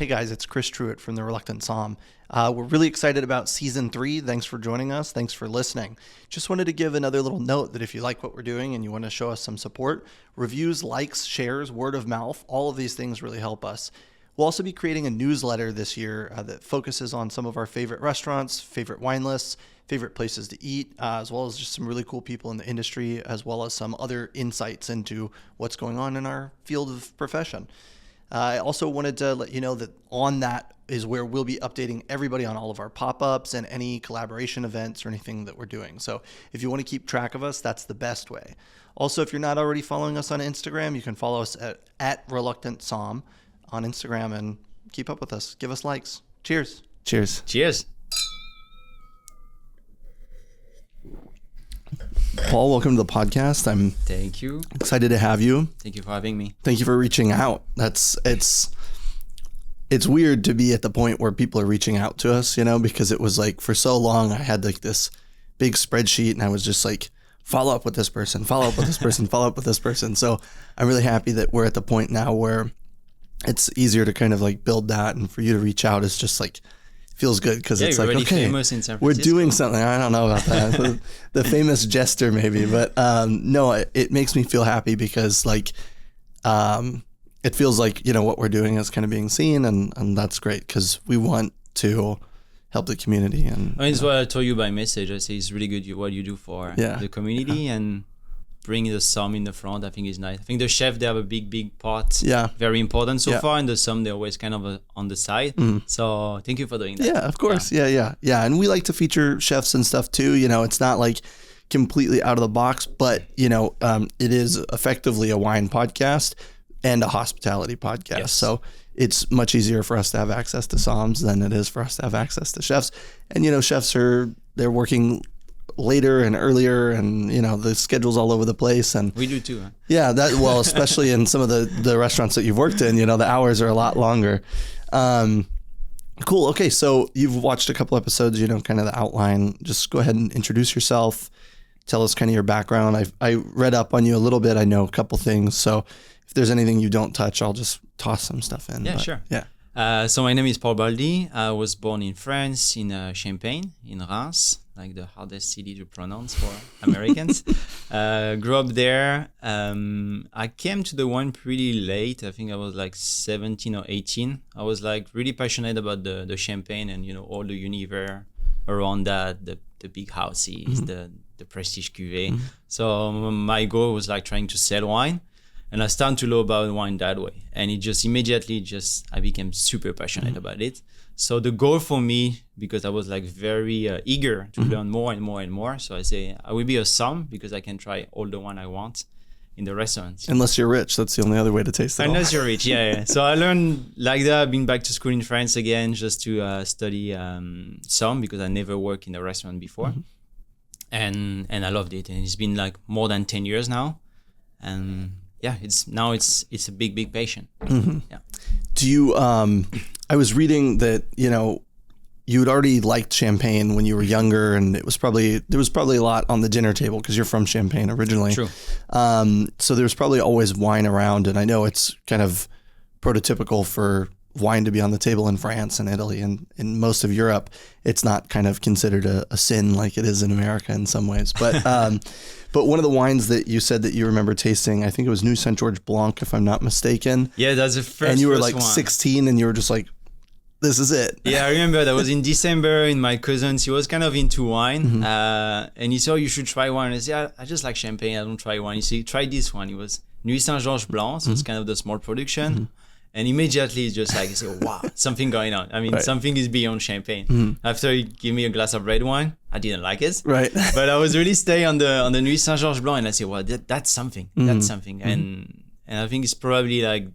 Hey guys, it's Chris Truitt from the Reluctant Somm. We're really excited about season 3. Thanks for joining us. Thanks for listening. Just wanted to give another little note that if you like what we're doing and you want to show us some support, reviews, likes, shares, word of mouth, all of these things really help us. We'll also be creating a newsletter this year that focuses on some of our favorite restaurants, favorite wine lists, favorite places to eat, as well as just some really cool people in the industry, as well as some other insights into what's going on in our field of profession. I also wanted to let you know that on that is where we'll be updating everybody on all of our pop-ups and any collaboration events or anything that we're doing. So if you want to keep track of us, that's the best way. Also, if you're not already following us on Instagram, you can follow us at Reluctant Somm on Instagram and keep up with us. Give us likes. Cheers. Cheers. Cheers. Paul, welcome to the podcast. I'm Thank you. excited to have you. Thank you for having me. Thank you for reaching out. It's weird to be at the point where people are reaching out to us, because it was like for so long I had like this big spreadsheet and I was just like, follow up with this person, follow up with this person, follow up with this person. So I'm really happy that we're at the point now where it's easier to kind of like build that, and for you to reach out is just like feels good because it's like, okay, famous in San we're Francisco. doing something. I don't know about that. the famous jester maybe, but no, it makes me feel happy because like it feels like, what we're doing is kind of being seen, and that's great because we want to help the community. And it's what I told you by message. I say it's really good what you do for the community and bring the Somm in the front. I think is nice. I think the chef, they have a big part. Yeah. Very important so far, and the Somm, they're always kind of on the side. So thank you for doing that. Yeah, of course. Yeah. And we like to feature chefs and stuff too. It's not like completely out of the box, but it is effectively a wine podcast and a hospitality podcast. Yes. So it's much easier for us to have access to Somms than it is for us to have access to chefs. And chefs they're working later and earlier, and the schedule's all over the place, and we do too, huh? Yeah, especially in some of the restaurants that you've worked in, the hours are a lot longer. Cool. Okay, so you've watched a couple episodes, kind of the outline. Just go ahead and introduce yourself, tell us kind of your background. I read up on you a little bit. I know a couple things, so if there's anything you don't touch, I'll just toss some stuff in. Yeah, sure. Yeah. So my name is Paul Baldi. I was born in France, in Champagne, in Reims, like the hardest city to pronounce for Americans. Grew up there. I came to the wine pretty late. I think I was like 17 or 18. I was like really passionate about the champagne and, all the univers around that, the big houses, the prestige cuvée. So my goal was like trying to sell wine. And I started to know about wine that way. And it just immediately I became super passionate about it. So the goal for me, because I was like very eager to learn more and more and more. So I say, I will be a Somm because I can try all the wine I want in the restaurants. Unless you're rich, that's the only other way to taste it. Unless you're rich, yeah. So I learned like that. I've been back to school in France again just to study Somm because I never worked in a restaurant before. And I loved it. And it's been like more than 10 years now. And yeah, it's a big passion. Yeah. Do you? I was reading that you had already liked champagne when you were younger, and there was probably a lot on the dinner table because you're from Champagne originally. True. So there's probably always wine around, and I know it's kind of prototypical for wine to be on the table in France and Italy and in most of Europe. It's not kind of considered a sin like it is in America in some ways, but. But one of the wines that you said that you remember tasting, I think it was New Saint George Blanc, if I'm not mistaken. Yeah, that's the first. And you were like one. 16, and you were just like, "This is it." Yeah, I remember that was in December. In my cousins, he was kind of into wine, and he said, "You should try wine." I said, "I just like champagne. I don't try wine." He said, "Try this one." It was Nuit Saint George Blanc, so it's kind of the small production. And immediately it's just like, I say, wow, something going on. I mean, something is beyond champagne. After he gave me a glass of red wine, I didn't like it. Right. But I was really staying on the Nuit Saint George Blanc, and I say, well, that's something. That's something. And I think it's probably like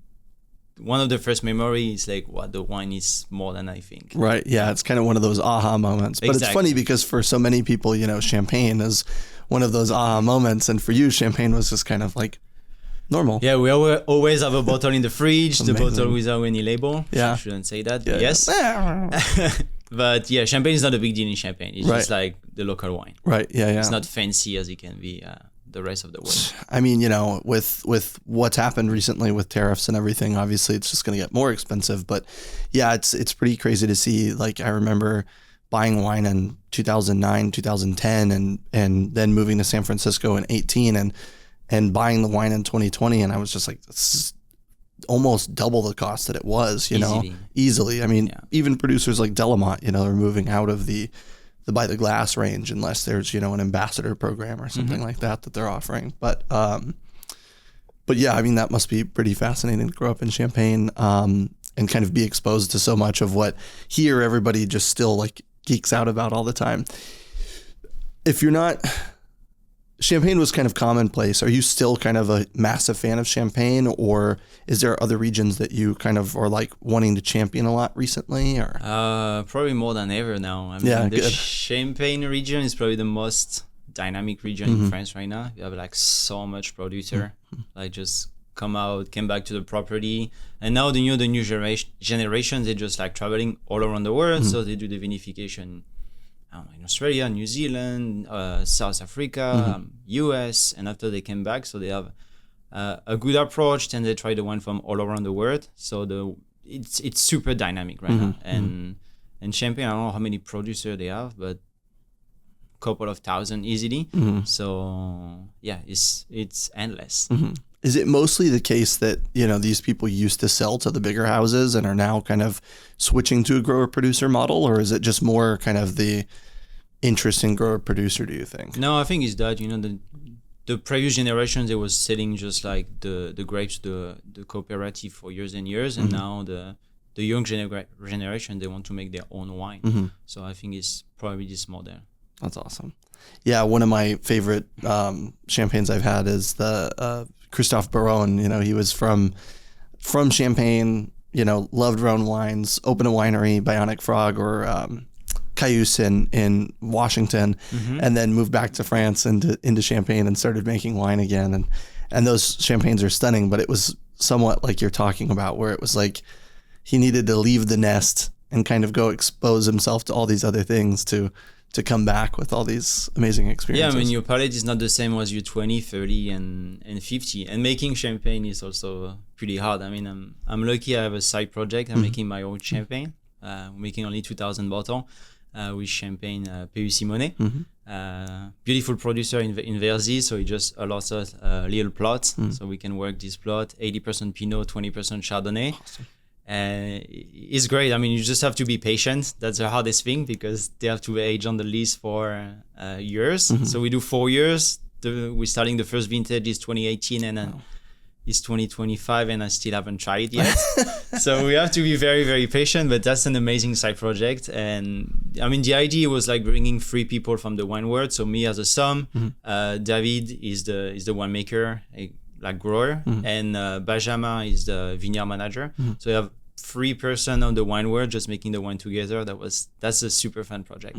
one of the first memories, like what the wine is more than I think. Right. Yeah. It's kind of one of those aha moments. But It's funny because for so many people, champagne is one of those aha moments. And for you, champagne was just kind of like normal. Yeah, we always have a bottle in the fridge, the bottle without any label. Yeah. I shouldn't say that, but yes. But yeah, champagne is not a big deal in Champagne. It's just like the local wine. Right, yeah. It's not fancy as it can be the rest of the world. I mean, with what's happened recently with tariffs and everything, obviously it's just going to get more expensive. But yeah, it's pretty crazy to see. Like, I remember buying wine in 2009, 2010, and then moving to San Francisco in 18 and buying the wine in 2020. And I was just like, this is almost double the cost that it was, easily. I mean, even producers like Delamont, are moving out of the by the glass range unless there's, an ambassador program or something like that they're offering. But yeah, I mean, that must be pretty fascinating to grow up in Champagne and kind of be exposed to so much of what here everybody just still like geeks out about all the time. If you're not, Champagne was kind of commonplace. Are you still kind of a massive fan of Champagne, or is there other regions that you kind of are like wanting to champion a lot recently? Or probably more than ever now. I mean, the Champagne region is probably the most dynamic region in France right now. You have like so much producer, like just came back to the property, and now the new generation, they're just like traveling all around the world. So they do the vinification in Australia, New Zealand, South Africa, US, and after they came back, so they have a good approach, and they try the wine from all around the world. So it's super dynamic right now, and Champagne, I don't know how many producers they have, but couple of thousand easily. So yeah, it's endless. Is it mostly the case that, these people used to sell to the bigger houses and are now kind of switching to a grower-producer model, or is it just more kind of the interest in grower-producer, do you think? No, I think it's that, the previous generations, they was selling just like the grapes, the cooperative for years and years, and now the young generation, they want to make their own wine. So I think it's probably this model. That's awesome. Yeah, one of my favorite champagnes I've had is the Christophe Baron. He was from Champagne, loved Rhone wines, opened a winery, Bionic Frog or Cayuse in Washington, and then moved back to France into Champagne and started making wine again. And those champagnes are stunning, but it was somewhat like you're talking about, where it was like he needed to leave the nest and kind of go expose himself to all these other things to come back with all these amazing experiences. Yeah, I mean, your palate is not the same as you 20, 30, and 50. And making champagne is also pretty hard. I mean, I'm lucky I have a side project. I'm making my own champagne. Making only 2,000 bottles with champagne PUC Monet. Beautiful producer in Verzy, so he just allows us a little plot. So we can work this plot, 80% Pinot, 20% Chardonnay. Awesome. It's great. I mean, you just have to be patient. That's the hardest thing, because they have to age on the lease for years. So we do 4 years. We're starting the first vintage is 2018, and then it's 2025, and I still haven't tried it yet. So we have to be very, very patient, but that's an amazing side project. And I mean, the idea was like bringing 3 people from the wine world. So me as a somm, David is the winemaker, like grower, and Benjamin is the vineyard manager. So you have 3 person on the wine world just making the wine together. That's a super fun project.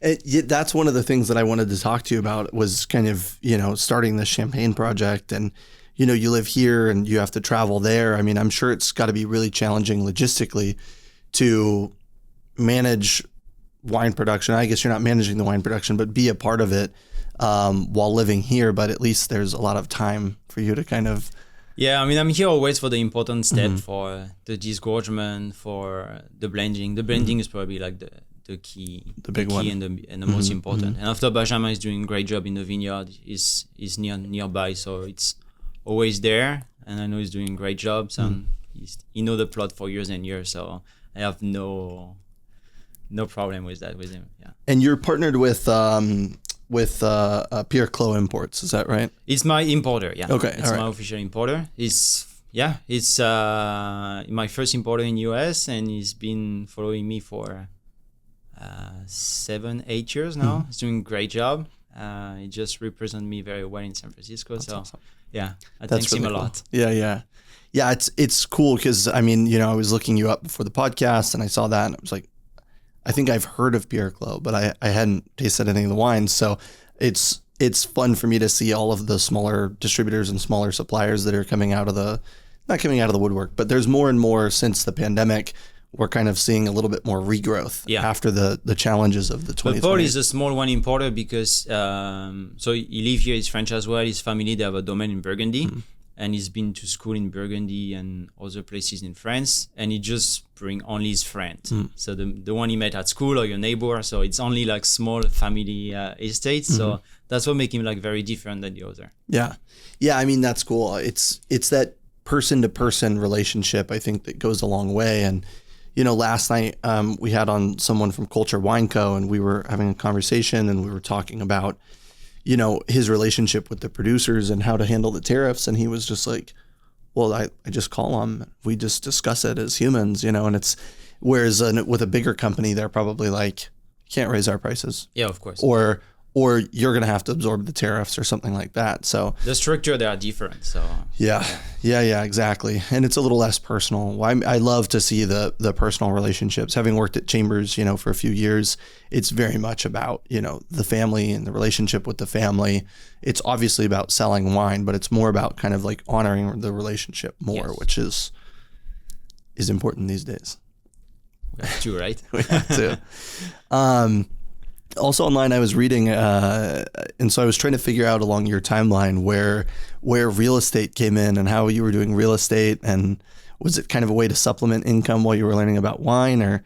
That's one of the things that I wanted to talk to you about, was kind of, starting the Champagne project. And, you live here and you have to travel there. I mean, I'm sure it's got to be really challenging logistically to manage wine production. I guess you're not managing the wine production, but be a part of it while living here. But at least there's a lot of time for you to kind of... Yeah, I mean, I'm here always for the important step, for the disgorgement, for the blending. The blending is probably like the key, the big one, and the most important. And after Benjamin is doing a great job in the vineyard, is nearby, so it's always there. And I know he's doing a great job. So he know the plot for years and years, so I have no problem with that with him. Yeah. And you're partnered with Pierre Clos Imports, is that right? It's my importer, yeah. Okay, it's my official importer. It's my first importer in US, and he's been following me for 7-8 years now. He's doing a great job. He just represents me very well in San Francisco. That's awesome. Yeah, I thank him a lot. Yeah. It's cool because I mean, I was looking you up before the podcast and I saw that and I was like, I think I've heard of Pierre Clos, but I hadn't tasted any of the wines. So it's fun for me to see all of the smaller distributors and smaller suppliers that are not coming out of the woodwork, but there's more and more since the pandemic we're kind of seeing a little bit more regrowth after the challenges of the 2020. But Paul is a small wine importer because, so he lives here, he's French as well, his family, they have a domain in Burgundy. And he's been to school in Burgundy and other places in France, and he just bring only his friend. So the one he met at school or your neighbor. So it's only like small family estates. So that's what makes him like very different than the other. Yeah. I mean, that's cool. It's that person to person relationship, I think, that goes a long way. And, you know, last night we had on someone from Culture Wine Co. and we were having a conversation and we were talking about, you know, his relationship with the producers and how to handle the tariffs. And he was just like, well, I just call them. We just discuss it as humans, you know, and it's, whereas with a bigger company, they're probably like, you can't raise our prices. Yeah, of course. Or you're going to have to absorb the tariffs or something like that. So the structure, they are different. So yeah, exactly. And it's a little less personal. I love to see the personal relationships. Having worked at Chambers, you know, for a few years, it's very much about, you know, the family and the relationship with the family. It's obviously about selling wine, but it's more about kind of like honoring the relationship more, which is important these days. We have to, right? We have to. Also online, I was reading, and so I was trying to figure out along your timeline where real estate came in and how you were doing real estate, and was it kind of a way to supplement income while you were learning about wine, or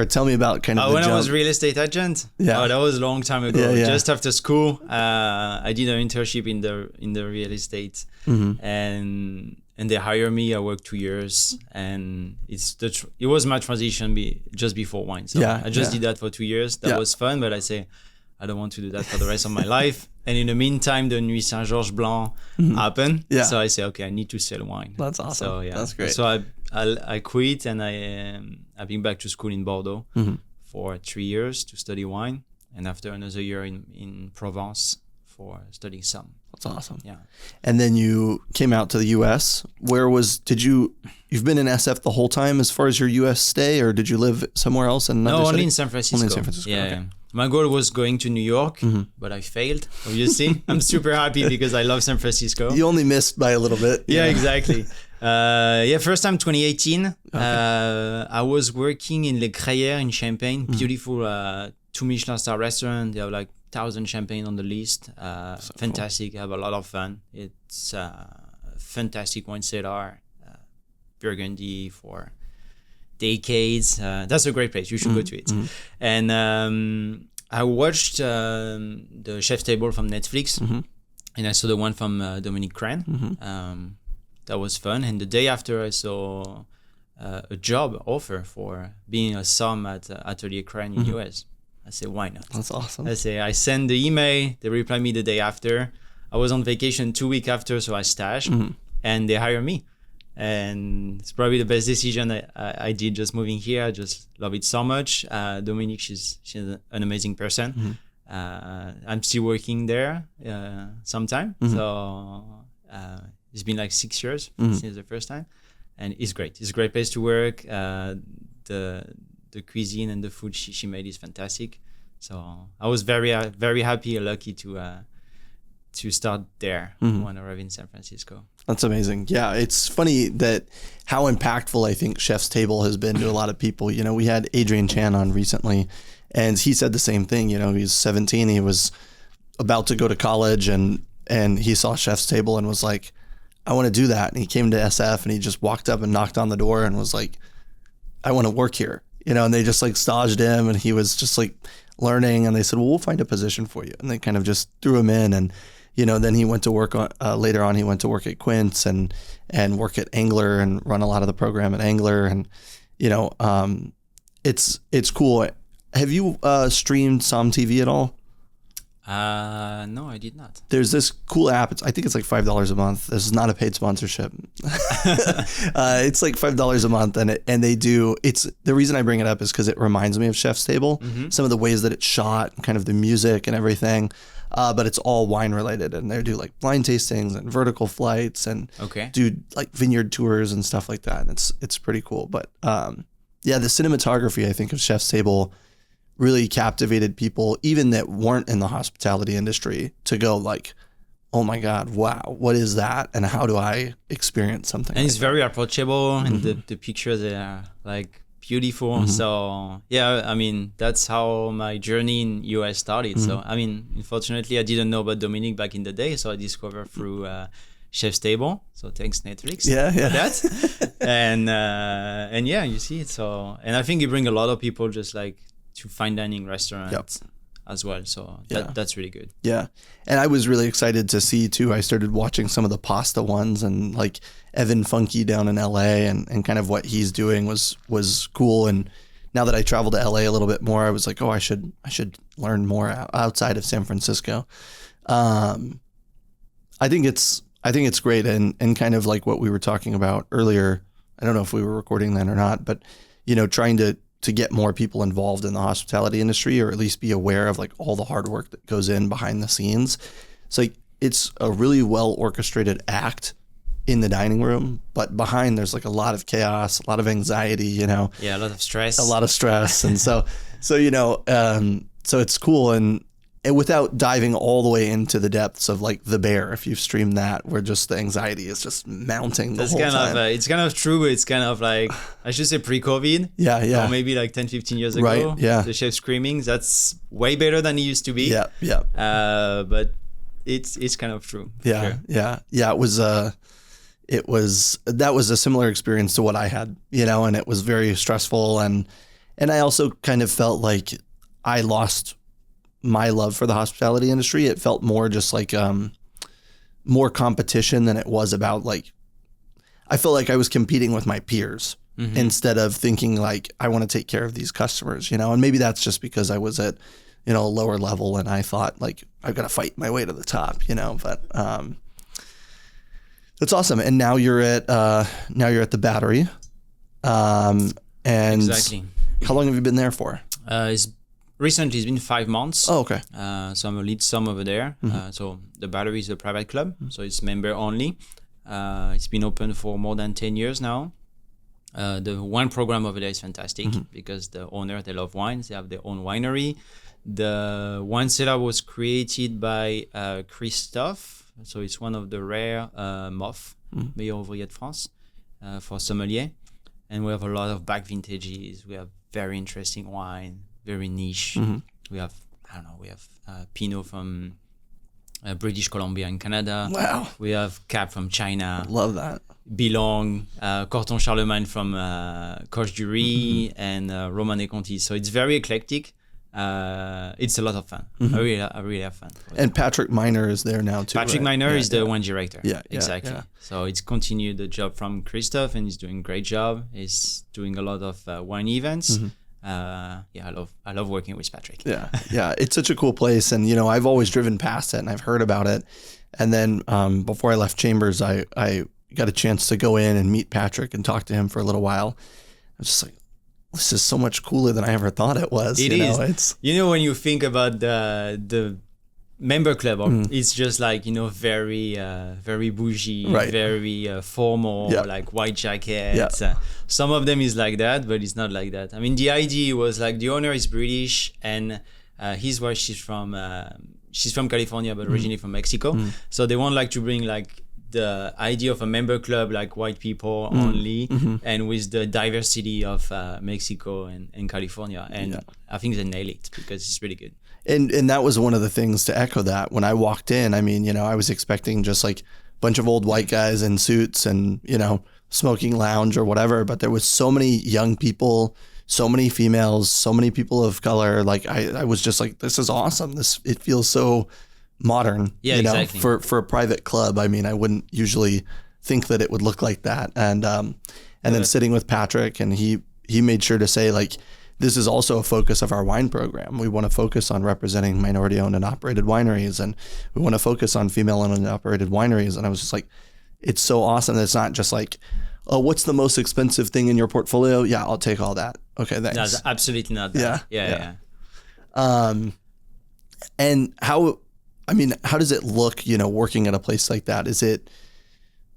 tell me about kind of the when jump. I was real estate agent. Yeah, that was a long time ago. Yeah. Just after school, I did an internship in the real estate, and they hired me. I worked 2 years, and it was my transition just before wine. So I just did that for 2 years. That was fun, but I say I don't want to do that for the rest of my life. And in the meantime, the Nuit Saint-Georges Blanc happened. Yeah. So I say, okay, I need to sell wine. That's awesome. So that's great. So I quit, and I've been back to school in Bordeaux for 3 years to study wine, and after another year in Provence for studying Somm. That's awesome. Yeah. And then you came out to the US. You've been in SF the whole time as far as your US stay, or did you live somewhere else? No, only in San Francisco. Only in San Francisco. Yeah. Okay. My goal was going to New York, but I failed, obviously. I'm super happy because I love San Francisco. You only missed by a little bit. Yeah, exactly. First time 2018. Okay. I was working in Le Crenn in Champagne, beautiful 2 Michelin star restaurant. They have like 1,000 champagne on the list. So fantastic. Cool. I have a lot of fun. It's fantastic wine cellar, Burgundy for decades. That's a great place. You should go to it. And I watched the Chef's Table from Netflix, and I saw the one from Dominique Crenn. That was fun. And the day after, I saw a job offer for being a Somm at Atelier Crenn in US. I say, why not? That's awesome. I send the email. They reply me the day after. I was on vacation 2 weeks after, so I stashed, and they hire me. And it's probably the best decision I did just moving here. I just love it so much. Dominique, she's an amazing person. I'm still working there sometime. So it's been like 6 years since the first time. And it's great. It's a great place to work. The cuisine and the food she made is fantastic. So I was very happy and lucky to start there when I arrived in San Francisco. That's amazing. Yeah, it's funny that how impactful I think Chef's Table has been to a lot of people. You know, we had Adrian Chan on recently, and he said the same thing. You know, he's 17. He was about to go to college, and he saw Chef's Table and was like, I want to do that. And he came to SF, and he just walked up and knocked on the door and was like, I want to work here. You know, and they just like staged him, and he was just like learning, and they said, well, we'll find a position for you. And they kind of just threw him in, and, you know, then he went to work on, later on, he went to work at Quince and work at Angler and run a lot of the program at Angler. And, you know, it's cool. Have you streamed Somm TV at all? No, I did not. There's this cool app. I think it's like $5 a month. This is not a paid sponsorship. It's like $5 a month, and they do. It's the reason I bring it up is because it reminds me of Chef's Table. Some of the ways that it's shot, and kind of the music and everything. But it's all wine related, and they do like blind tastings and vertical flights, and do like vineyard tours and stuff like that. And it's pretty cool. But yeah, the cinematography I think of Chef's Table really captivated people, even that weren't in the hospitality industry, to go like, oh my God, wow, what is that? And how do I experience something? And it's very approachable, and the pictures are like beautiful. So yeah, I mean, that's how my journey in US started. So I mean, unfortunately, I didn't know about Dominique back in the day, so I discovered through Chef's Table. So thanks Netflix for that. And yeah, you see it. So, and I think it brings a lot of people just like to fine dining restaurants as well. So that's really good. Yeah. And I was really excited to see too. I started watching some of the pasta ones, and like Evan Funky down in LA and kind of what he's doing was cool. And now that I travel to LA a little bit more, I was like, oh, I should learn more outside of San Francisco. I think it's great. And kind of like what we were talking about earlier, I don't know if we were recording then or not, but trying to get more people involved in the hospitality industry, or at least be aware of like all the hard work that goes in behind the scenes. It's like, it's a really well orchestrated act in the dining room, but behind there's like a lot of chaos, a lot of anxiety, Yeah, a lot of stress. And so it's cool. And without diving all the way into the depths of like The Bear, if you've streamed that, where just the anxiety is just mounting the whole time. It's kind of true, but it's kind of like, I should say pre-COVID. Yeah. Or maybe like 10, 15 years ago. Right, yeah. The chef screaming, that's way better than it used to be. Yeah. But it's kind of true. Yeah, sure. Yeah. That was a similar experience to what I had, and it was very stressful. And I also kind of felt like I lost my love for the hospitality industry. It felt more just like more competition than it was about like, I felt like I was competing with my peers instead of thinking like, I want to take care of these customers, and maybe that's just because I was at, a lower level, and I thought like, I've got to fight my way to the top, but that's awesome. And now you're at the Battery. And exactly. How long have you been there for? Recently, it's been 5 months. Oh, okay. So I'm a lead somm over there. So the Battery is a private club, so it's member only. It's been open for more than 10 years now. The wine program over there is fantastic because the owner, they love wines. They have their own winery. The wine cellar was created by Christophe. So it's one of the rare MOF, Meilleur Ouvrier de France, for sommelier. And we have a lot of back vintages. We have very interesting wine, very niche. We have Pinot from British Columbia in Canada. Wow. We have Cab from China. Love that. Bilong, Corton Charlemagne from Coche du Riz, and Romanée Conti. So it's very eclectic. It's a lot of fun. I really have fun. And Patrick Miner is there now too. Patrick Miner is the wine director. Yeah, exactly. Yeah. So it's continued the job from Christophe, and he's doing a great job. He's doing a lot of wine events. I love working with Patrick. Yeah, it's such a cool place, and I've always driven past it and I've heard about it. And then before I left Chambers, I got a chance to go in and meet Patrick and talk to him for a little while. I was just like, this is so much cooler than I ever thought it was. It is. When you think about the member club, it's just like, very very bougie, right. Very formal, like white jackets. Some of them is like that, but it's not like that. I mean, the idea was like, the owner is British, and his wife, she's from California, but originally from Mexico. So they want like to bring like the idea of a member club, like white people only, and with the diversity of Mexico and California. And I think they nail it because it's really good. And that was one of the things to echo that. When I walked in, I mean, I was expecting just like a bunch of old white guys in suits and, smoking lounge or whatever, but there was so many young people, so many females, so many people of color. Like I was just like, this is awesome. It feels so modern, exactly. for a private club. I mean, I wouldn't usually think that it would look like that. And then sitting with Patrick, and he made sure to say like, this is also a focus of our wine program. We want to focus on representing minority owned and operated wineries, and we want to focus on female owned and operated wineries. And I was just like, it's so awesome that it's not just like, oh, what's the most expensive thing in your portfolio? Yeah, I'll take all that. Okay, thanks. That's absolutely not that. Yeah. And how does it look, working at a place like that? Is it,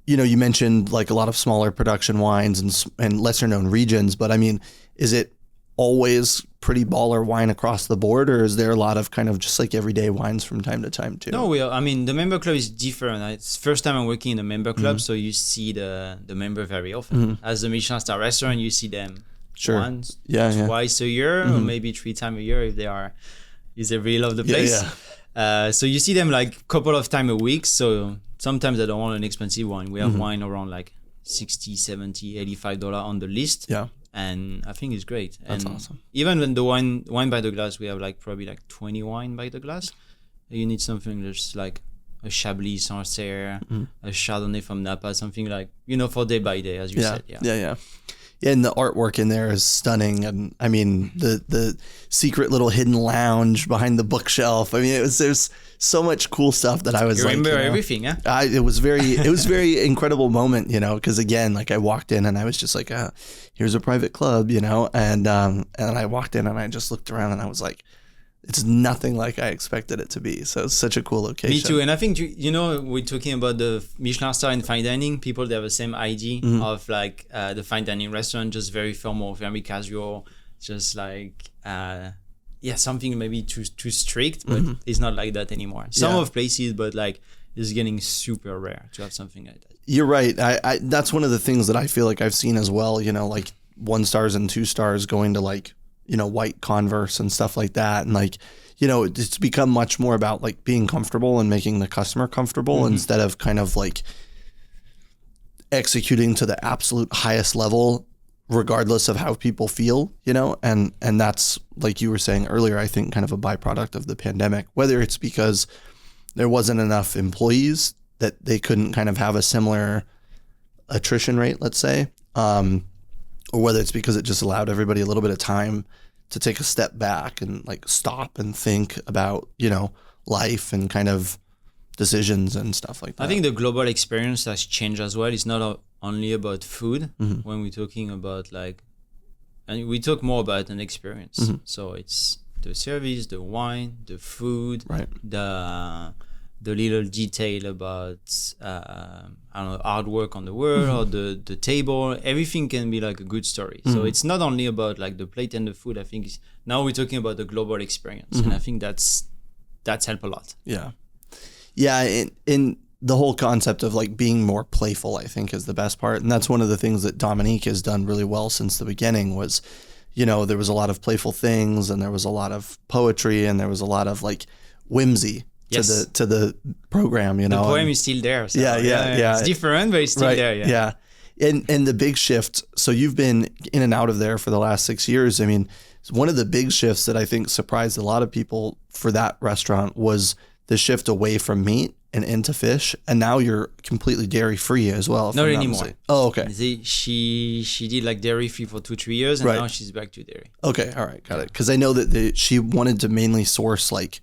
you mentioned like a lot of smaller production wines and lesser known regions, but I mean, is it always pretty baller wine across the board, or is there a lot of kind of just like everyday wines from time to time too? No, the member club is different. It's first time I'm working in a member club, so you see the member very often. As a Michelin star restaurant, you see them Sure. once, Yeah. twice a year, or maybe 3 times a year if they really love the place. So you see them like a couple of times a week. So sometimes I don't want an expensive wine. We have wine around like $60, $70, $85 on the list. Yeah. And I think it's great. That's and awesome. Even when the wine by the glass, we have like probably like 20 wine by the glass. You need something that's like a Chablis Sancerre, a Chardonnay from Napa, something like, for day by day, as you said. Yeah. And the artwork in there is stunning. And I mean, the secret little hidden lounge behind the bookshelf. I mean, there's so much cool stuff that I was like, remember everything, huh? It was very incredible moment, because again, like I walked in and I was just like, here's a private club, and I walked in and I just looked around and I was like, it's nothing like I expected it to be. So it's such a cool location. Me too. And I think, we're talking about the Michelin star in fine dining. People, they have the same idea of like the fine dining restaurant, just very formal, very casual, just like, something maybe too strict, but it's not like that anymore. Some of places, but like it's getting super rare to have something like that. You're right. I that's one of the things that I feel like I've seen as well, like 1 stars and 2 stars going to like, white Converse and stuff like that. And like, it's become much more about like being comfortable and making the customer comfortable instead of kind of like executing to the absolute highest level, regardless of how people feel, and that's like you were saying earlier, I think kind of a byproduct of the pandemic, whether it's because there wasn't enough employees that they couldn't kind of have a similar attrition rate, let's say, or whether it's because it just allowed everybody a little bit of time to take a step back and like stop and think about, life and kind of decisions and stuff like that. I think the global experience has changed as well. It's not only about food when we're talking about like, and we talk more about an experience. So it's the service, the wine, the food, right, the little detail about artwork on the wall or the table. Everything can be like a good story. So it's not only about like the plate and the food. I think now we're talking about the global experience, and I think that's helped a lot. Yeah. In the whole concept of like being more playful, I think, is the best part, and that's one of the things that Dominique has done really well since the beginning. Was, there was a lot of playful things, and there was a lot of poetry, and there was a lot of like whimsy. Yes. To the program, The poem is still there. So yeah. It's different, but it's still there. Yeah. And the big shift. So you've been in and out of there for the last 6 years. I mean, one of the big shifts that I think surprised a lot of people for that restaurant was the shift away from meat and into fish. And now you're completely dairy free as well. Not anymore. Oh, okay. She did like dairy free for 2-3 years, and now she's back to dairy. Okay. All right. Got it. Because I know that she wanted to mainly source like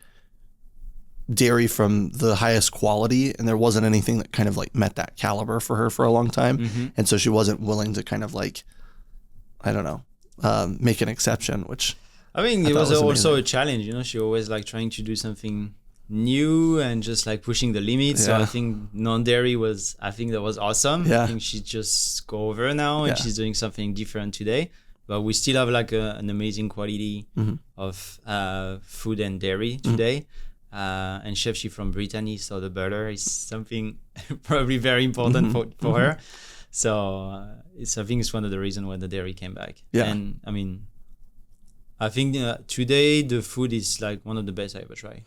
dairy from the highest quality, and there wasn't anything that kind of like met that caliber for her for a long time, and so she wasn't willing to kind of like, I don't know, make an exception, which I mean, it was also a challenge. She always like trying to do something new and just like pushing the limits. So I think non-dairy I think that was awesome. I think she just go over now and she's doing something different today, but we still have like an amazing quality of food and dairy today. And chef, she from Brittany, so the butter is something probably very important for her. So I think it's one of the reasons why the dairy came back. And I mean, I think today the food is like one of the best I ever tried.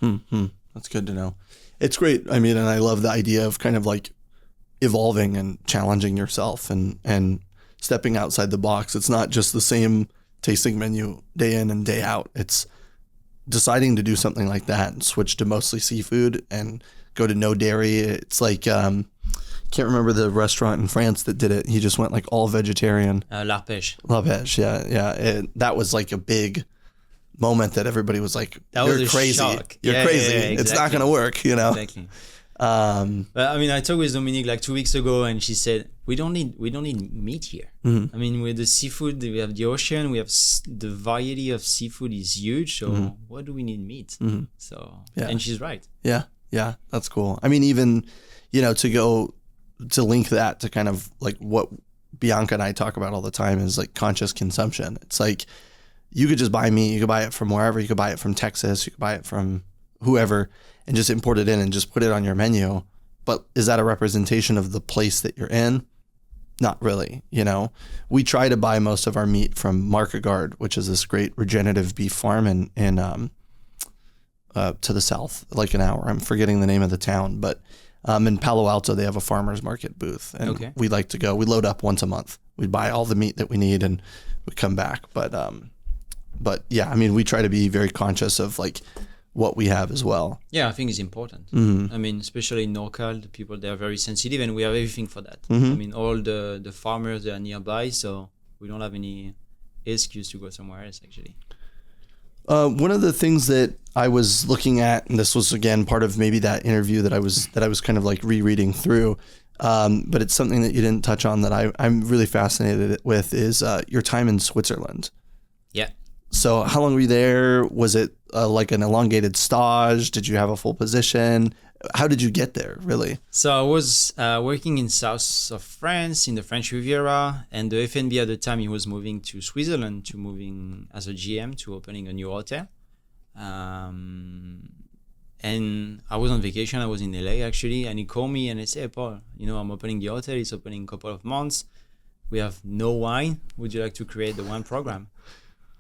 That's good to know. It's great. I mean, and I love the idea of kind of like evolving and challenging yourself and stepping outside the box. It's not just the same tasting menu day in and day out. It's deciding to do something like that and switch to mostly seafood and go to no dairy. It's like, can't remember the restaurant in France that did it. He just went like all vegetarian. L'Arpège. Yeah. That was like a big moment that everybody was like, you're crazy. Shock. You're crazy. Yeah, exactly. It's not going to work, Exactly. But I mean, I talked with Dominique like 2 weeks ago, and she said we don't need meat here. I mean, with the seafood, we have the ocean, we have the variety of seafood is huge. So why do we need meat? So and she's right. Yeah, that's cool. I mean, even to link that to kind of like what Bianca and I talk about all the time is like conscious consumption. It's like you could just buy meat, you could buy it from wherever, you could buy it from Texas, you could buy it from whoever, and just import it in and just put it on your menu. But is that a representation of the place that you're in? not really. We try to buy most of our meat from Market Guard, which is this great regenerative beef farm in to the south, like an hour. I'm forgetting the name of the town, but in Palo Alto, they have a farmer's market booth, and we like to go. We load up once a month. We buy all the meat that we need, and we come back. But yeah, I mean, we try to be very conscious of like what we have as well. Yeah, I think it's important. Mm-hmm. I mean, especially in NorCal, the people, they are very sensitive, and we have everything for that. Mm-hmm. I mean, all the farmers, they are nearby, so we don't have any excuse to go somewhere else, actually. One of the things that I was looking at, and this was again part of maybe that interview that I was kind of like rereading through, but it's something that you didn't touch on that I'm really fascinated with, is your time in Switzerland. Yeah. So how long were you there? Was it like an elongated stage? Did you have a full position? How did you get there, really? So I was working in south of France, in the French Riviera, and the FNB at the time, he was moving to Switzerland, moving as a GM to opening a new hotel. And I was on vacation. I was in LA, actually, and he called me and he said, "Hey, Paul, I'm opening the hotel. It's opening in a couple of months. We have no wine. Would you like to create the wine program?"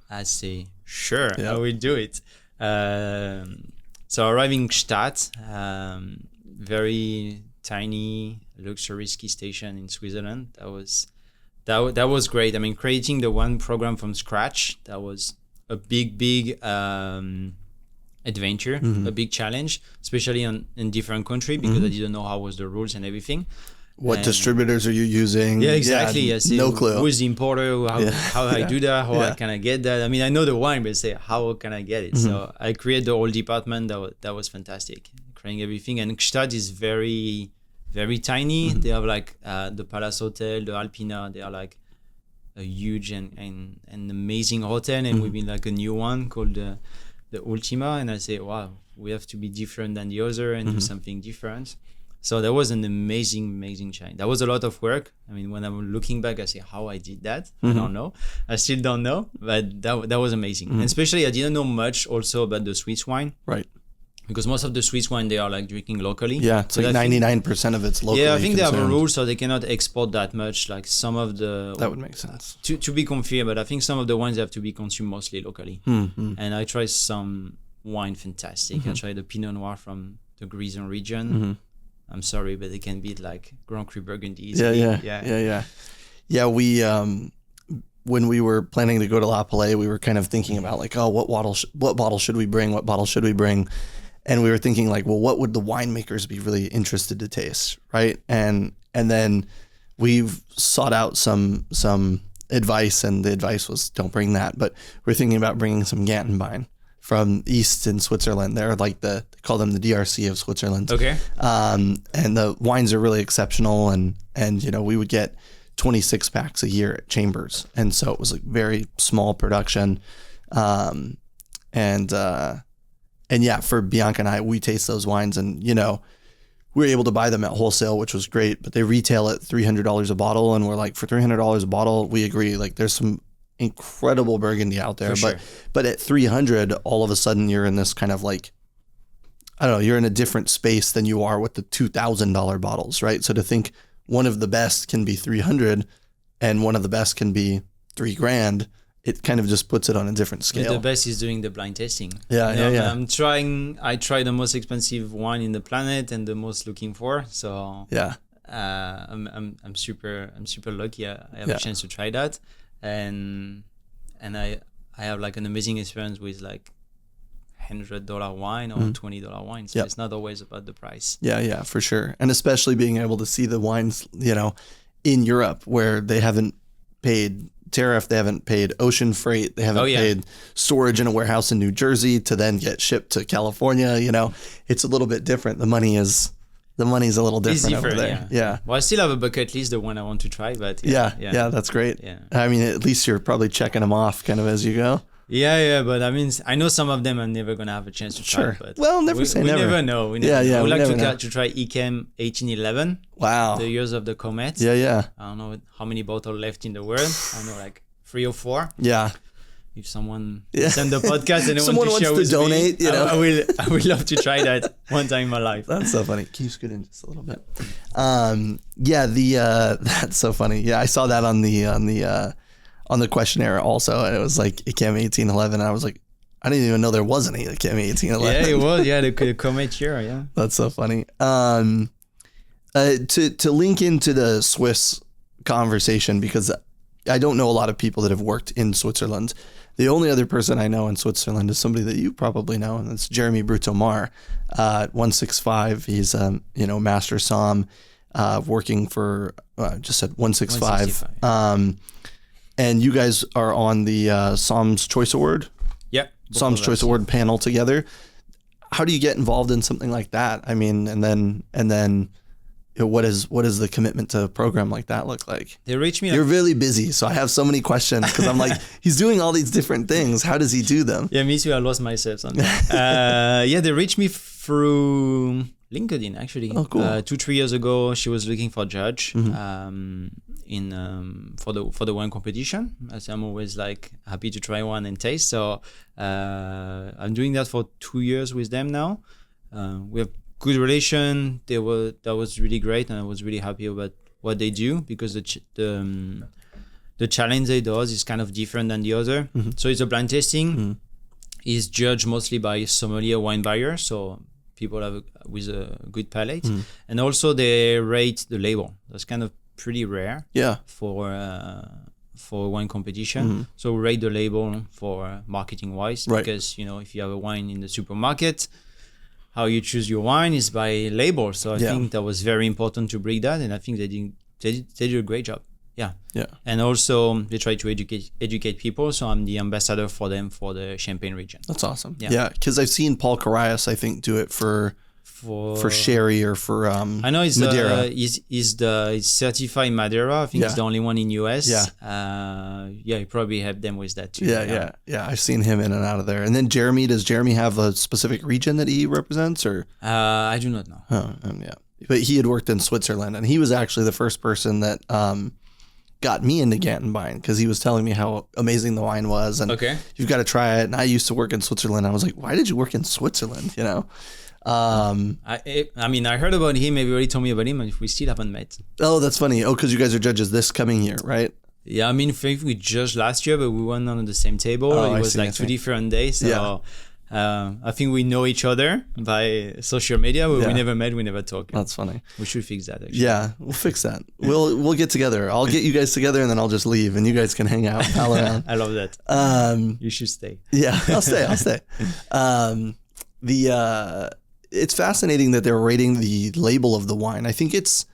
I say, "Sure, I will do it." So arriving Gstaad, very tiny luxury ski station in Switzerland. That was great. I mean, creating the one program from scratch, that was a big adventure, a big challenge, especially in different country, because I didn't know how was the rules and everything. What distributors are you using? Yeah, exactly. Yeah, no clue. Who is the importer? How I do that? How can I get that? I mean, I know the wine, but say, how can I get it? So I create the whole department. That was fantastic, creating everything. And Gstaad is very, very tiny. They have like the Palace Hotel, the Alpina. They are like a huge and amazing hotel. And we've been like a new one called the Ultima. And I say, wow, we have to be different than the other and do something different. So that was an amazing challenge. That was a lot of work. I mean, when I'm looking back, I say how I did that. I don't know. I still don't know, but that was amazing. And especially, I didn't know much also about the Swiss wine. Right. Because most of the Swiss wine, they are like drinking locally. Yeah, it's like 99% of it's locally. Yeah, I think consumed. they have a rule, so they cannot export that much. Like some of the... That would make sense. To be confirmed, but I think some of the wines have to be consumed mostly locally. And I tried some wine fantastic. I tried the Pinot Noir from the Grison region. I'm sorry, but they can beat like Grand Cru Burgundy easily. Yeah, we when we were planning to go to La Palais, we were kind of thinking about like, oh, what bottle should we bring? What bottle should we bring? And we were thinking like, well, what would the winemakers be really interested to taste, right? And then we've sought out some advice, and the advice was don't bring that. But we're thinking about bringing some Gantenbein from east in Switzerland. They're like they call them the DRC of Switzerland. Okay. And the wines are really exceptional, and we would get 26 packs a year at Chambers, and so it was like very small production, and yeah, for Bianca and I, we taste those wines, and we were able to buy them at wholesale, which was great, but they retail at $300 a bottle, and we're like, for $300 a bottle, we agree, like there's some incredible Burgundy out there, but at 300, all of a sudden you're in this kind of like, I don't know, you're in a different space than you are with the $2,000 bottles, right? So to think one of the best can be 300 and one of the best can be $3,000, it kind of just puts it on a different scale. The best is doing the blind tasting. Yeah. I try the most expensive wine in the planet and the most looking for. So yeah, I'm super lucky. I have a chance to try that. And I have like an amazing experience with like $100 wine or $20 wine. So it's not always about the price. Yeah, for sure. And especially being able to see the wines, in Europe where they haven't paid tariff, they haven't paid ocean freight, they haven't paid storage in a warehouse in New Jersey to then get shipped to California. It's a little bit different. The money's a little different over there. Yeah. Well, I still have a bucket list, the one I want to try, but yeah, that's great. Yeah. I mean, at least you're probably checking them off kind of as you go. Yeah, but I mean, I know some of them I'm never gonna have a chance to try. But well, never say never. We never know. We would like to try Ichem 1811. Wow. The Years of the Comet. Yeah. I don't know how many bottles left in the world. I know like 3 or 4. Yeah. if someone send the podcast and someone want to share wants to with donate, me, you know, I would love to try that one time in my life. That's so funny. Can you scoot in just a little bit? That's so funny. Yeah, I saw that on the questionnaire also, and it was like ICAM 1811. And I was like, I didn't even know there was any ICAM 1811. Yeah, it was. Yeah, the comment here. Yeah, that's so funny. To link into the Swiss conversation, because I don't know a lot of people that have worked in Switzerland. The only other person I know in Switzerland is somebody that you probably know, and that's Jeremy Brutomar at 165. He's master somm, working for just at 165. And you guys are on the Somm's Choice Award. Yeah, Somm's Choice Award panel together. How do you get involved in something like that? I mean, and then what is the commitment to a program like that look like? They reach me. You're really busy, so I have so many questions because I'm like, he's doing all these different things. How does he do them? Yeah, me too. I lost myself sometimes. They reached me through LinkedIn actually. Oh, cool. 2-3 years ago, she was looking for a judge for the wine competition. As I'm always like happy to try one and taste. So I'm doing that for 2 years with them now. We have good relation. That was really great, and I was really happy about what they do, because the challenge they do is kind of different than the other. So it's a blind tasting. It's judged mostly by sommelier wine buyers, so people with a good palate, and also they rate the label. That's kind of pretty rare. Yeah. For wine competition. So we rate the label for marketing wise, right. Because if you have a wine in the supermarket, how you choose your wine is by label. So I think that was very important to bring that, and I think they did a great job. Yeah. And also they try to educate people. So I'm the ambassador for them for the Champagne region. That's awesome. Yeah, because I've seen Paul Carayas, I think, do it for sherry or for I know Madeira. He's certified Madeira. I think he's the only one in US. Yeah. You probably have them with that too. Yeah. I've seen him in and out of there. And then does Jeremy have a specific region that he represents, or? I do not know. Oh, yeah. But he had worked in Switzerland, and he was actually the first person that got me into Ganton wine, because he was telling me how amazing the wine was, and you've got to try it. And I used to work in Switzerland. I was like, why did you work in Switzerland? I heard about him. Maybe already told me about him, and we still haven't met. Oh, that's funny. Oh, because you guys are judges this coming year, right? Yeah, I think we judged last year, but we weren't on the same table. It was like 2 different days. So I think we know each other by social media, but we never met, we never talked. That's funny. We should fix that, actually. Yeah, we'll fix that. We'll get together. I'll get you guys together, and then I'll just leave, and you guys can hang out, pal around. I love that. You should stay. Yeah, I'll stay. It's fascinating that they're rating the label of the wine. I think it's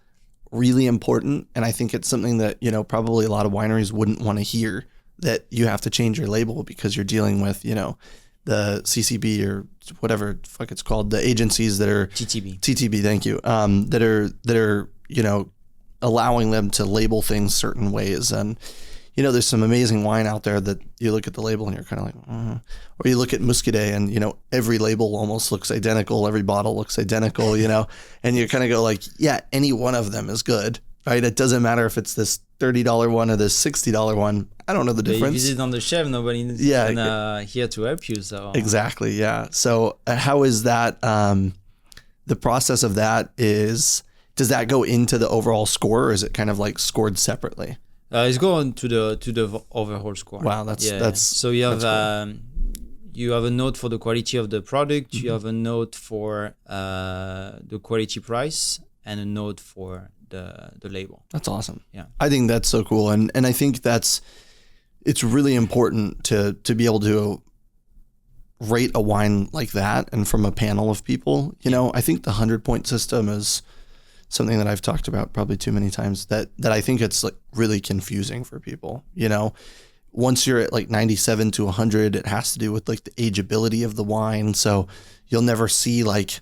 really important, and I think it's something that probably a lot of wineries wouldn't want to hear, that you have to change your label because you're dealing with the CCB or whatever the fuck it's called, the agencies that are TTB, thank you, that are allowing them to label things certain ways. And there's some amazing wine out there that you look at the label and you're kind of like, or you look at Muscadet and every label almost looks identical, every bottle looks identical, and you kind of go like, yeah, any one of them is good, right? It doesn't matter if it's this $30 one or this $60 one. I don't know the difference. You visit on the shelf, nobody is here to help you. So exactly, yeah. So how is that? The process of that does that go into the overall score, or is it kind of like scored separately? It's going to the overall score. Wow, that's so you have cool. You have a note for the quality of the product. You have a note for the quality price, and a note for the label. That's awesome. Yeah, I think that's so cool, and I think it's really important to be able to rate a wine like that, and from a panel of people. I think the 100-point system is something that I've talked about probably too many times, that I think it's like really confusing for people. Once you're at like 97 to 100, it has to do with like the ageability of the wine. So you'll never see like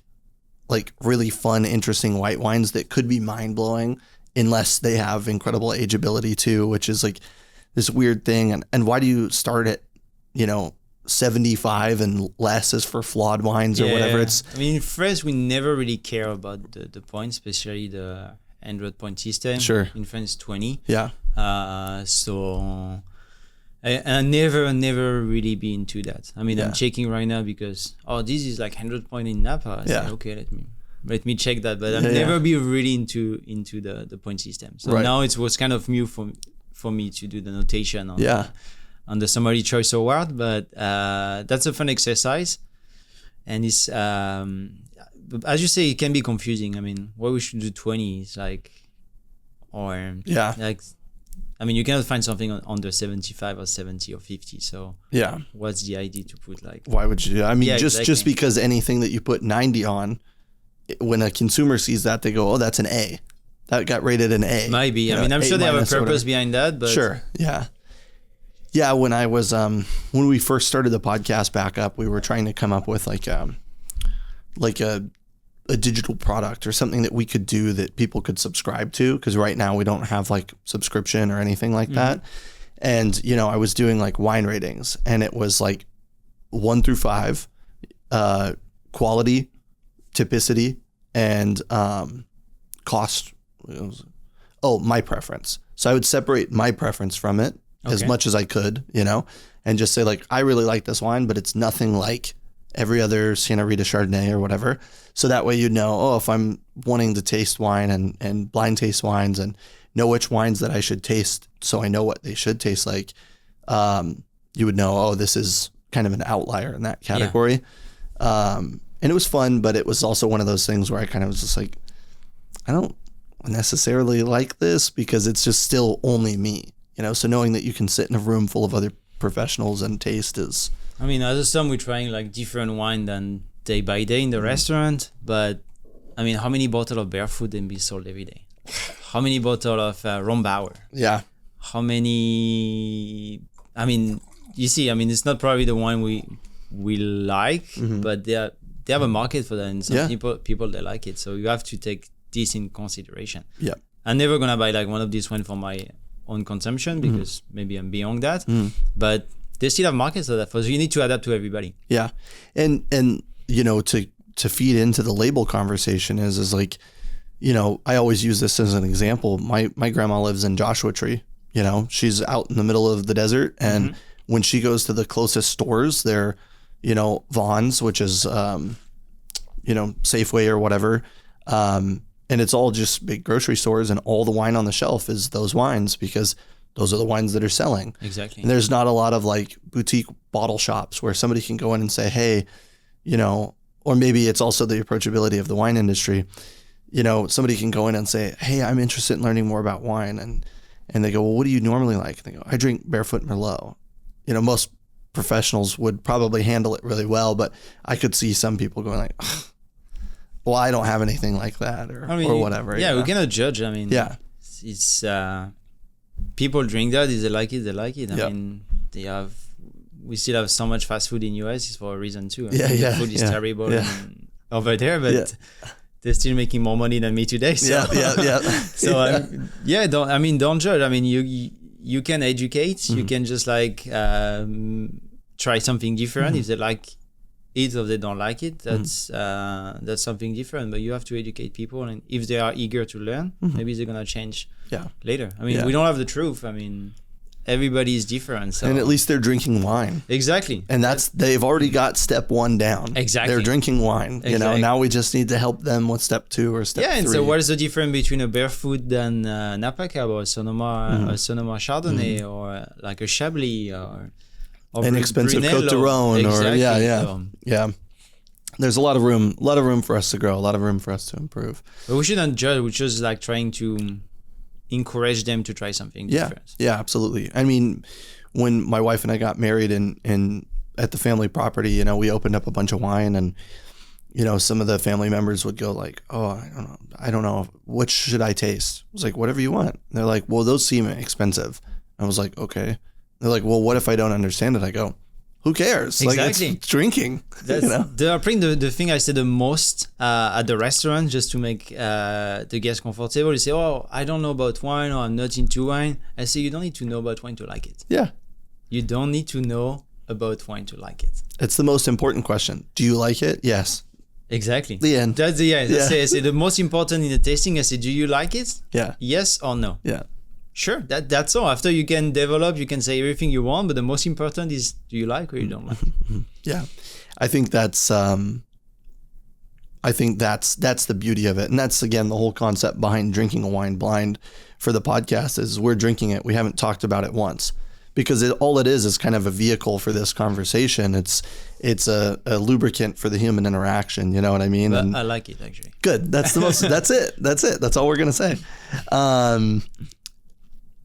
really fun, interesting white wines that could be mind blowing unless they have incredible ageability too, which is like this weird thing. And why do you start at, 75 and less is for flawed wines or whatever? In France, we never really care about the points, especially the 100-point system. Sure. In France, 20. Yeah. I never really be into that. I mean, Yeah. I'm checking right now because this is like 100 point in Napa. I say, okay, let me check that. But I've never be really into the point system. So Right. now it was kind of new for me to do the notation on the summary choice award. But that's a fun exercise, and it's as you say, it can be confusing. I mean, why we should do 20 is like, or like. I mean, you cannot find something under 75 or 70 or 50. So what's the idea to put like? Why would you? I mean, just exactly. because anything that you put 90 on, when a consumer sees that, they go, "Oh, that's an A. That got rated an A." Maybe. You I know, mean, I'm sure they have a A- purpose behind that, but Sure. Yeah. Yeah. When I was when we first started the podcast back up, we were trying to come up with like a digital product or something that we could do that people could subscribe to, because right now we don't have like subscription or anything like that. And I was doing like wine ratings, and it was like 1 through 5, quality, typicity, and cost. My preference. So I would separate my preference from it as much as I could, and just say like, I really like this wine, but it's nothing like every other Siena Rita Chardonnay or whatever. So that way if I'm wanting to taste wine and blind taste wines and know which wines that I should taste so I know what they should taste like, you would know, this is kind of an outlier in that category. And it was fun, but it was also one of those things where I kind of was just like, I don't necessarily like this because it's just still only me, so knowing that you can sit in a room full of other professionals and taste is... I mean, as a Somm, we're trying like different wine than day by day in the restaurant. But I mean, how many bottles of Barefoot can be sold every day? How many bottles of Rombauer? Yeah. How many? I mean, you see, it's not probably the wine we like, but they have a market for that, and some people they like it. So you have to take this in consideration. Yeah. I'm never gonna buy like one of these wine for my own consumption because maybe I'm beyond that, but they still have markets for that. So you need to adapt to everybody. Yeah. And to feed into the label conversation is like, I always use this as an example. My grandma lives in Joshua Tree, she's out in the middle of the desert. And when she goes to the closest stores, they're, Vaughn's, which is, Safeway or whatever. And it's all just big grocery stores, and all the wine on the shelf is those wines because those are the wines that are selling. Exactly. And there's not a lot of like boutique bottle shops where somebody can go in and say, hey, or maybe it's also the approachability of the wine industry. Somebody can go in and say, hey, I'm interested in learning more about wine. And they go, well, what do you normally like? And they go, I drink Barefoot Merlot. Most professionals would probably handle it really well, but I could see some people going like, well, I don't have anything like that or whatever. Yeah, we cannot judge. It's people drink that. If they like it, they like it. I mean, we still have so much fast food in US. It's for a reason too. The food is terrible over there, but they're still making more money than me today. So. So don't judge. I mean, you can educate. You can just like try something different. If they like it or if they don't like it, that's something different. But you have to educate people, and if they are eager to learn, maybe they're gonna change later. I mean, we don't have the truth. I mean, everybody is different. So. And at least they're drinking wine. Exactly. And they've already got step 1 down. Exactly. They're drinking wine. Exactly. Now we just need to help them with step 2 or step 3. And so what is the difference between a Barefoot and Napa Cab or a Sonoma Chardonnay or like a Chablis or an expensive Côte de Rhône exactly. There's a lot of room for us to grow, a lot of room for us to improve. But we shouldn't judge. We're just like trying to encourage them to try something different. Yeah, absolutely. I mean, when my wife and I got married and at the family property, we opened up a bunch of wine, and some of the family members would go like, oh, I don't know, which should I taste? I was like, whatever you want. And they're like, well, those seem expensive. I was like, okay. They're like, well, what if I don't understand it? I go, who cares? Exactly. Like, it's drinking. They're probably the thing I say the most at the restaurant, just to make the guests comfortable. You say, oh, I don't know about wine, or I'm not into wine. I say, you don't need to know about wine to like it. Yeah. You don't need to know about wine to like it. It's the most important question. Do you like it? Yes. Exactly. The end. I say the most important in the tasting, I say, do you like it? Yeah. Yes or no? Yeah. Sure, that's all. After you can develop, you can say everything you want, but the most important is, do you like or you don't like? Yeah, I think that's the beauty of it, and that's again the whole concept behind drinking a wine blind for the podcast is we're drinking it. We haven't talked about it once because all it is kind of a vehicle for this conversation. It's a lubricant for the human interaction. You know what I mean? But and I like it actually. good. That's the most. That's it. That's all we're gonna say.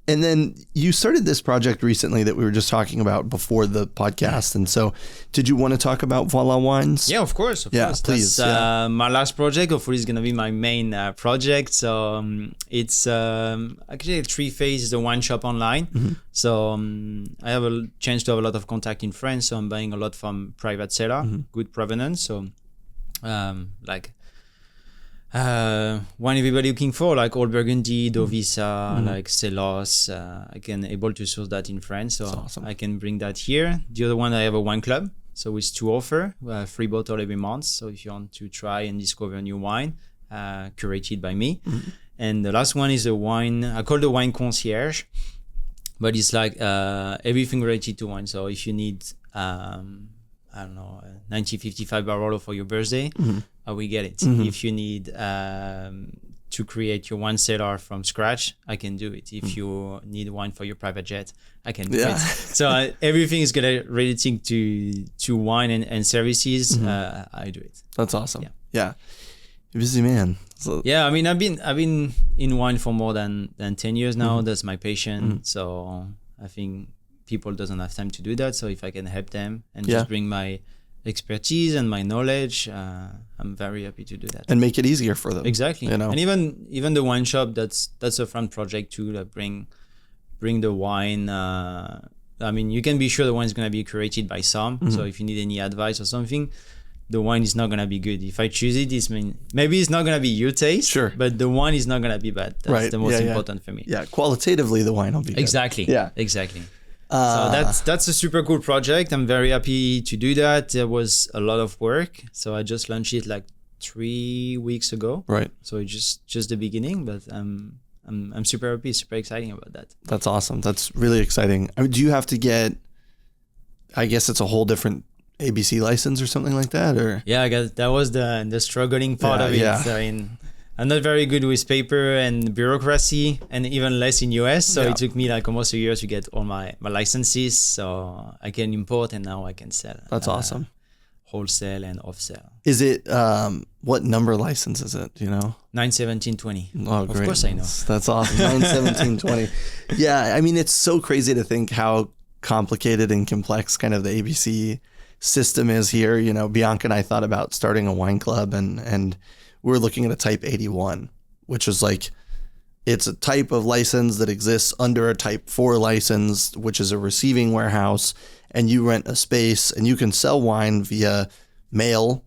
And then you started this project recently that we were just talking about before the podcast. And so did you want to talk about Voila Wines? Yeah, of course. Please. That's, my last project. Hopefully it's going to be my main project. So it's actually 3 phases, a wine shop online. Mm-hmm. So I have a chance to have a lot of contact in France. So I'm buying a lot from private seller, good provenance. So wine everybody looking for, like Old Burgundy, Dovisa, like Celos. I can able to source that in France, so awesome. I can bring that here. The other one, I have a wine club, so with 2 offers, 3 bottles every month. So if you want to try and discover a new wine, curated by me. And the last one is a wine, I call the wine Concierge, but it's like everything related to wine. So if you need, I don't know, 1955 Barolo for your birthday, we get it. If you need to create your wine cellar from scratch, I can do it. If you need wine for your private jet, I can do it. So everything is relating to wine and services. I do it. That's awesome. Yeah. You're a busy man. So. Yeah, I mean, I've been in wine for more than 10 years now. That's my passion. So I think people doesn't have time to do that. So if I can help them and just bring my expertise and my knowledge, I'm very happy to do that and make it easier for them. Exactly. You know? And even the wine shop, that's a fun project too, like bring the wine. I mean, you can be sure the wine is going to be curated by Somm. So if you need any advice or something, the wine is not going to be good. If I choose it, maybe it's not going to be your taste, but the wine is not going to be bad. That's the most important for me. Yeah, qualitatively the wine will be good. Exactly. Yeah, exactly. So that's a super cool project. I'm very happy to do that. There was a lot of work, so I just launched it like 3 weeks ago. Right. So it's just the beginning, but I'm super happy, super exciting about that. That's awesome. That's really exciting. I mean, do you have to get? I guess it's a whole different ABC license or something like that, or? Yeah, I guess that was the struggling part of it. Yeah. So I'm not very good with paper and bureaucracy, and even less in US. So it took me like almost a year to get all my licenses. So I can import and now I can sell. That's awesome. Wholesale and off-sale. Is it, what number license is it? Do you know? 91720. Oh, great. Of course I know. That's awesome. 91720. Yeah, I mean, it's so crazy to think how complicated and complex kind of the ABC system is here. You know, Bianca and I thought about starting a wine club and we're looking at a type 81, which is like, it's a type of license that exists under a type 4 license, which is a receiving warehouse, and you rent a space and you can sell wine via mail,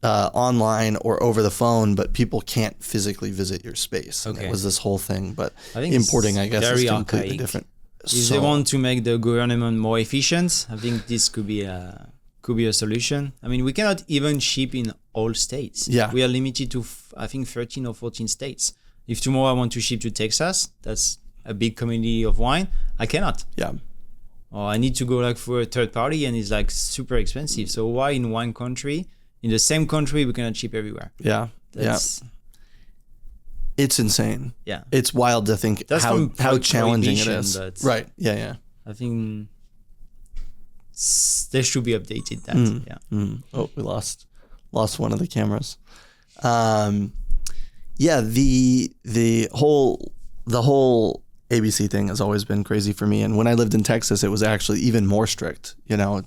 online or over the phone, but people can't physically visit your space. Okay. It was this whole thing, but I think importing, I guess, is completely different. If they want to make the government more efficient, I think this could be a solution. I mean, we cannot even ship in all states. Yeah. We are limited to, I think, 13 or 14 states. If tomorrow I want to ship to Texas, that's a big community of wine, I cannot. Yeah. Or I need to go like for a third party and it's like super expensive. So why in one country, in the same country, we cannot ship everywhere? Yeah. It's insane. Yeah. It's wild to think how challenging it is. Right. Yeah. I think they should be updated that. Oh, we lost one of the cameras. The whole ABC thing has always been crazy for me. And when I lived in Texas, it was actually even more strict. You know,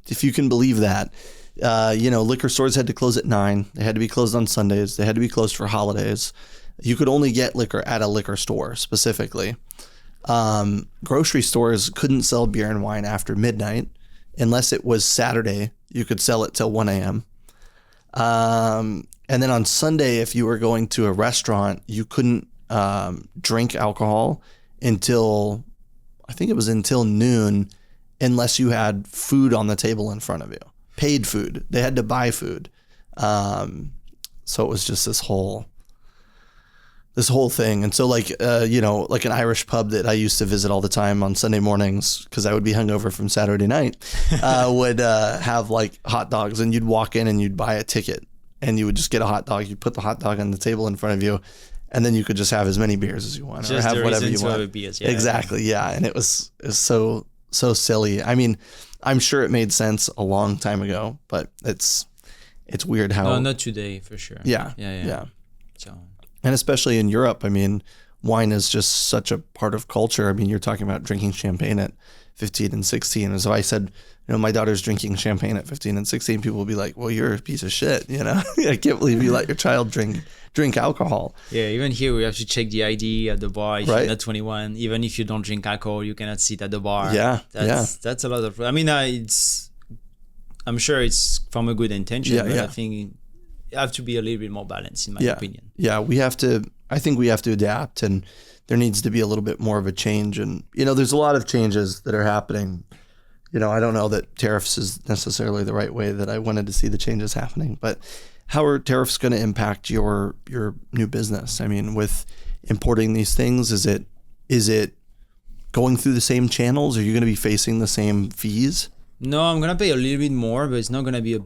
if you can believe that. Liquor stores had to close at 9. They had to be closed on Sundays. They had to be closed for holidays. You could only get liquor at a liquor store specifically. Grocery stores couldn't sell beer and wine after midnight unless it was Saturday. You could sell it till 1 a.m. And then on Sunday, if you were going to a restaurant, you couldn't drink alcohol until noon unless you had food on the table in front of you. Paid food. They had to buy food. So it was just this whole this whole thing. And so like, like an Irish pub that I used to visit all the time on Sunday mornings, cause I would be hungover from Saturday night, would have like hot dogs, and you'd walk in and you'd buy a ticket and you would just get a hot dog. You put the hot dog on the table in front of you, and then you could just have as many beers as you want, or have whatever you want. Beers, exactly. Yeah. And it was so silly. I mean, I'm sure it made sense a long time ago, but it's weird how. No, not today for sure. Yeah. So. And especially in Europe, I mean, wine is just such a part of culture. I mean, you're talking about drinking champagne at 15 and 16. As if I said, my daughter's drinking champagne at 15 and 16, people will be like, well, you're a piece of shit, I can't believe you let your child drink alcohol. Yeah, even here we have to check the ID at the bar if right. you're not 21. Even if you don't drink alcohol, you cannot sit at the bar. Yeah, that's a lot of. I mean, I'm sure it's from a good intention, but I think you have to be a little bit more balanced, in my opinion. Yeah, I think we have to adapt, and there needs to be a little bit more of a change. And, there's a lot of changes that are happening. I don't know that tariffs is necessarily the right way that I wanted to see the changes happening, but how are tariffs going to impact your new business? I mean, with importing these things, is it going through the same channels? Are you going to be facing the same fees? No, I'm going to pay a little bit more, but it's not going to be a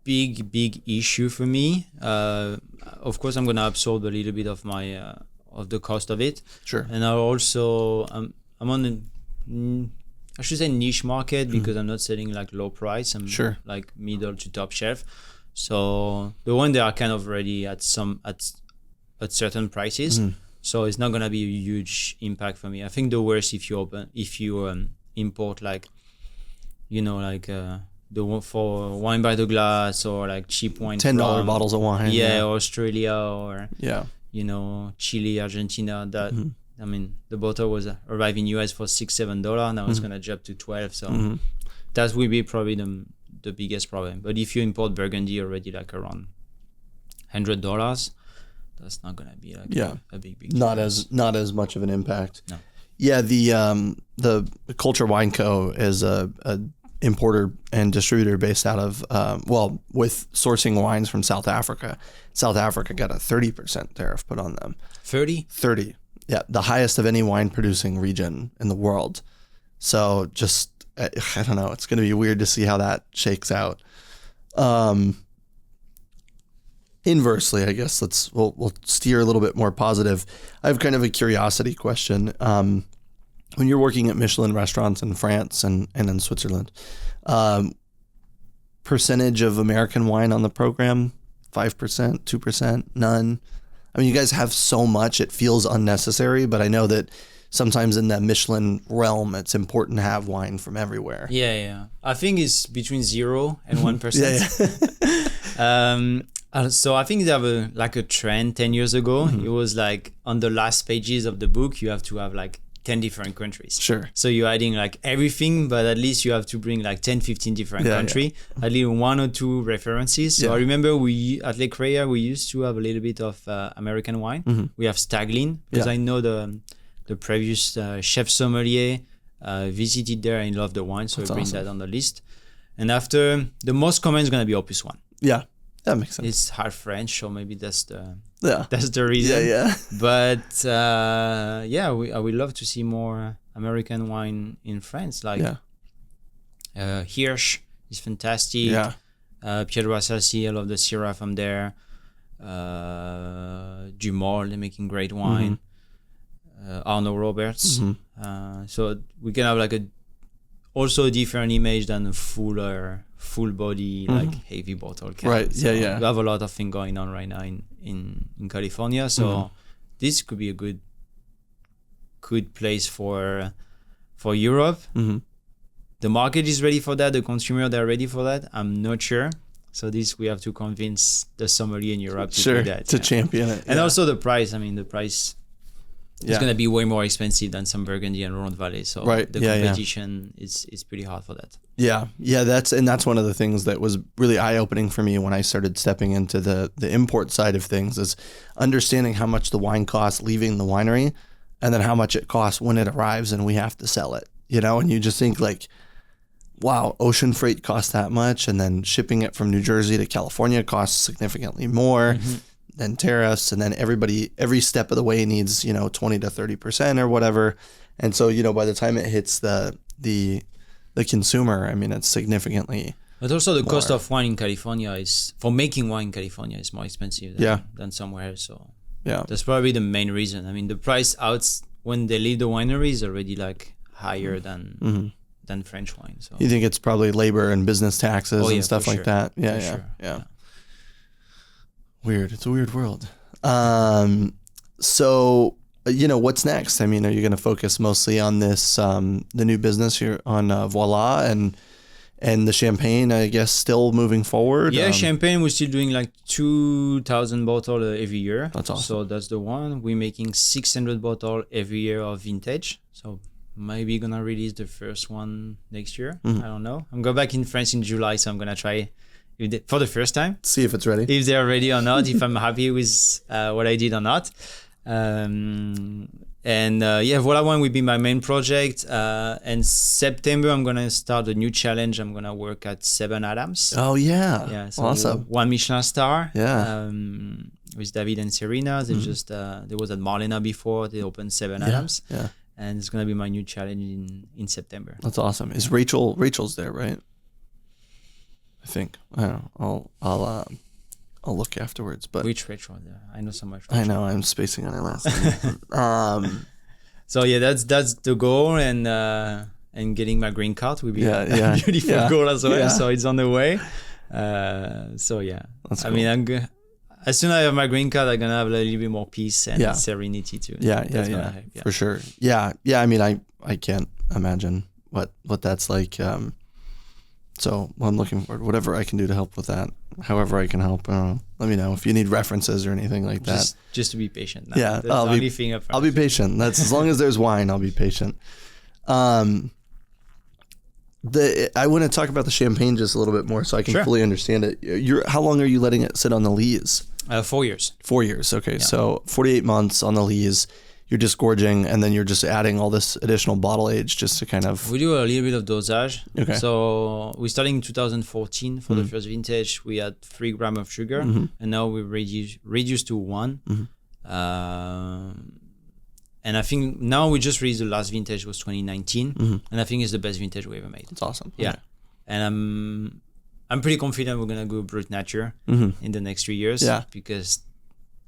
big issue for me. Of course, I'm going to absorb a little bit of my of the cost of it. Sure. And I also I'm on I should say niche market, because I'm not selling like low price. I'm like middle to top shelf. So the one they are kind of ready at certain prices. So it's not going to be a huge impact for me. I think the worst if you import like the one for wine by the glass, or like cheap wine, $10 bottles of wine. Australia, or Chile, Argentina. That I mean, the bottle was arrived in US for $6-7. Now it's gonna drop to 12. So that will be probably the biggest problem. But if you import Burgundy already like around $100, that's not gonna be like a big not as much of an impact. No. Yeah, the Culture Wine Co. is a importer and distributor based out of with sourcing wines from South Africa. South Africa got a 30% tariff put on them. 30. Yeah, the highest of any wine producing region in the world. So just I don't know, it's going to be weird to see how that shakes out. Inversely, I guess we'll steer a little bit more positive. I have kind of a curiosity question. When you're working at Michelin restaurants in France and in Switzerland, percentage of American wine on the program, 5%, 2%, none? I mean, you guys have so much, it feels unnecessary, but I know that sometimes in the Michelin realm, it's important to have wine from everywhere. Yeah. I think it's between 0 and 1%. So I think they have a trend 10 years ago. It was like on the last pages of the book, you have to have like 10 different countries. Sure. So you're adding like everything, but at least you have to bring like 10, 15 different countries, at least 1 or 2 references. So I remember at Le Creia, we used to have a little bit of American wine. We have Staglin, because I know the previous chef sommelier visited there and loved the wine. So I bring that on the list. And after, the most common is going to be Opus 1. Yeah. That makes sense. It's half French, so maybe that's the reason. Yeah. But I would love to see more American wine in France. Like Hirsch is fantastic. Yeah. Piedro Assassi, I love the Syrah from there. Dumol, they're making great wine. Arno Roberts. So we can have like also a different image than a full body, like heavy bottle can. Right. So We have a lot of things going on right now in California. So this could be a good place for Europe. The market is ready for that. The consumer, they're ready for that. I'm not sure. So we have to convince the sommelier in Europe to do that. To champion it. And also the price. I mean, the price is going to be way more expensive than some Burgundy and Rhone Valley. So the competition is pretty hard for that. Yeah. That's one of the things that was really eye-opening for me when I started stepping into the import side of things, is understanding how much the wine costs leaving the winery, and then how much it costs when it arrives and we have to sell it. And you just think like, wow, ocean freight costs that much, and then shipping it from New Jersey to California costs significantly more. then tariffs, and then every step of the way needs, 20 to 30% or whatever. And so, by the time it hits the consumer, I mean, it's significantly. But also the cost of wine in California for making wine in California is more expensive than somewhere else. So that's probably the main reason. I mean, the price out when they leave the winery is already like higher than French wine. So you think it's probably labor and business taxes and stuff like that? Yeah. Weird. It's a weird world. So, what's next? I mean, are you going to focus mostly on this, the new business here on Voila and the champagne, I guess, still moving forward? Yeah, champagne, we're still doing like 2,000 bottles every year. That's awesome. So that's the one. We're making 600 bottles every year of vintage. So maybe gonna release the first one next year. I don't know. I'm going back in France in July, so I'm gonna try for the first time. See if it's ready. If they're ready or not, if I'm happy with what I did or not. Voila Wine will be my main project. And September, I'm going to start a new challenge. I'm going to work at 7 Adams. Oh, yeah. Yeah. So awesome. 1 Michelin star. Yeah. With David and Serena. They there was at Marlena before. They opened 7 Adams. Yeah. And it's going to be my new challenge in September. That's awesome. Is Rachel's there, right? I think. I don't know. I'll look afterwards. But which Rachel? I know so much. Rachel. I know. I'm spacing on her last name. So yeah, that's the goal, and getting my green card will be a beautiful goal as well. Yeah. So it's on the way. So yeah, that's cool. I mean, as soon as I have my green card, I'm gonna have a little bit more peace and serenity too. Yeah, for sure. Yeah. I mean, I can't imagine what that's like. So I'm looking forward. Whatever I can do to help with that, however I can help. Let me know if you need references or anything like that. Just to be patient. Yeah, I'll be patient. That's as long as there's wine, I'll be patient. I want to talk about the champagne just a little bit more so I can fully understand it. How long are you letting it sit on the lees? 4 years. 4 years. Okay, so 48 months on the lees. You're just gorging, and then you're just adding all this additional bottle age just to kind of... We do a little bit of dosage. Okay. So we started in 2014 for the first vintage. We had 3 grams of sugar, and now we reduced to 1. And I think now we just released the last vintage was 2019, and I think it's the best vintage we ever made. That's awesome. Yeah. Okay. And I'm pretty confident we're gonna go brut nature in the next 3 years. Yeah. Because,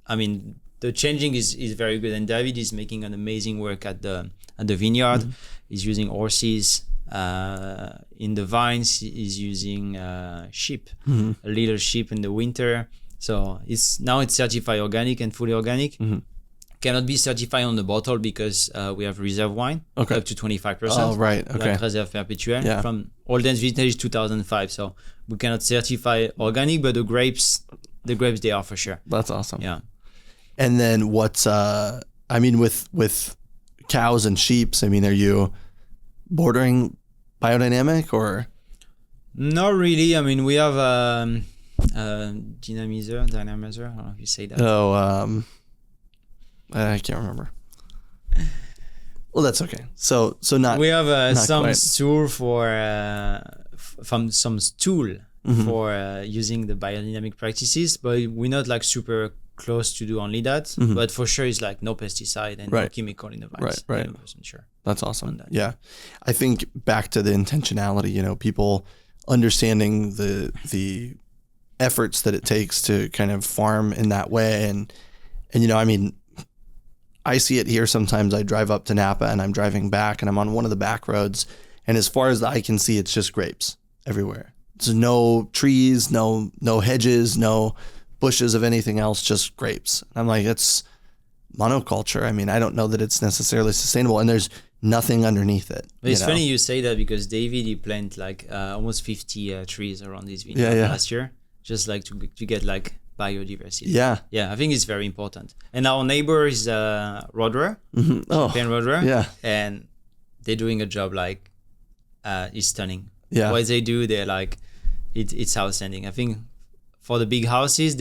I mean, the changing is very good, and David is making an amazing work at the vineyard. He's using horses in the vines. He's using sheep, a little sheep in the winter. So it's certified organic and fully organic. Cannot be certified on the bottle because we have reserve wine up to 25%. Oh, right. Okay. Like Réserve Perpétuelle from oldest vintage 2005. So we cannot certify organic, but the grapes they are for sure. That's awesome. Yeah. And then what's I mean, with cows and sheep, I mean, are you bordering biodynamic or? Not really. I mean, we have dynamizer. I don't know if you say that. Oh, I can't remember. Well, that's okay. So not. We have some quite. stool for using the biodynamic practices, but we're not like super close to do only that. But for sure, it's like no pesticide and no chemical in the vines. Right. 100% sure. That's awesome. Yeah, I think back to the intentionality. People understanding the efforts that it takes to kind of farm in that way, and I mean. I see it here sometimes. I drive up to Napa and I'm driving back and I'm on one of the back roads. And as far as the eye can see, it's just grapes everywhere. There's no trees, no hedges, no bushes of anything else, just grapes. And I'm like, it's monoculture. I mean, I don't know that it's necessarily sustainable and there's nothing underneath it. But it's funny you say that because David, he planted like almost 50 trees around this vineyard last year, just like to get like biodiversity. Yeah, I think it's very important. And our neighbor is Roderer, Champagne Roderer, and they're doing a job like is stunning. Yeah, what they do, they're like it's outstanding. I think for the big houses,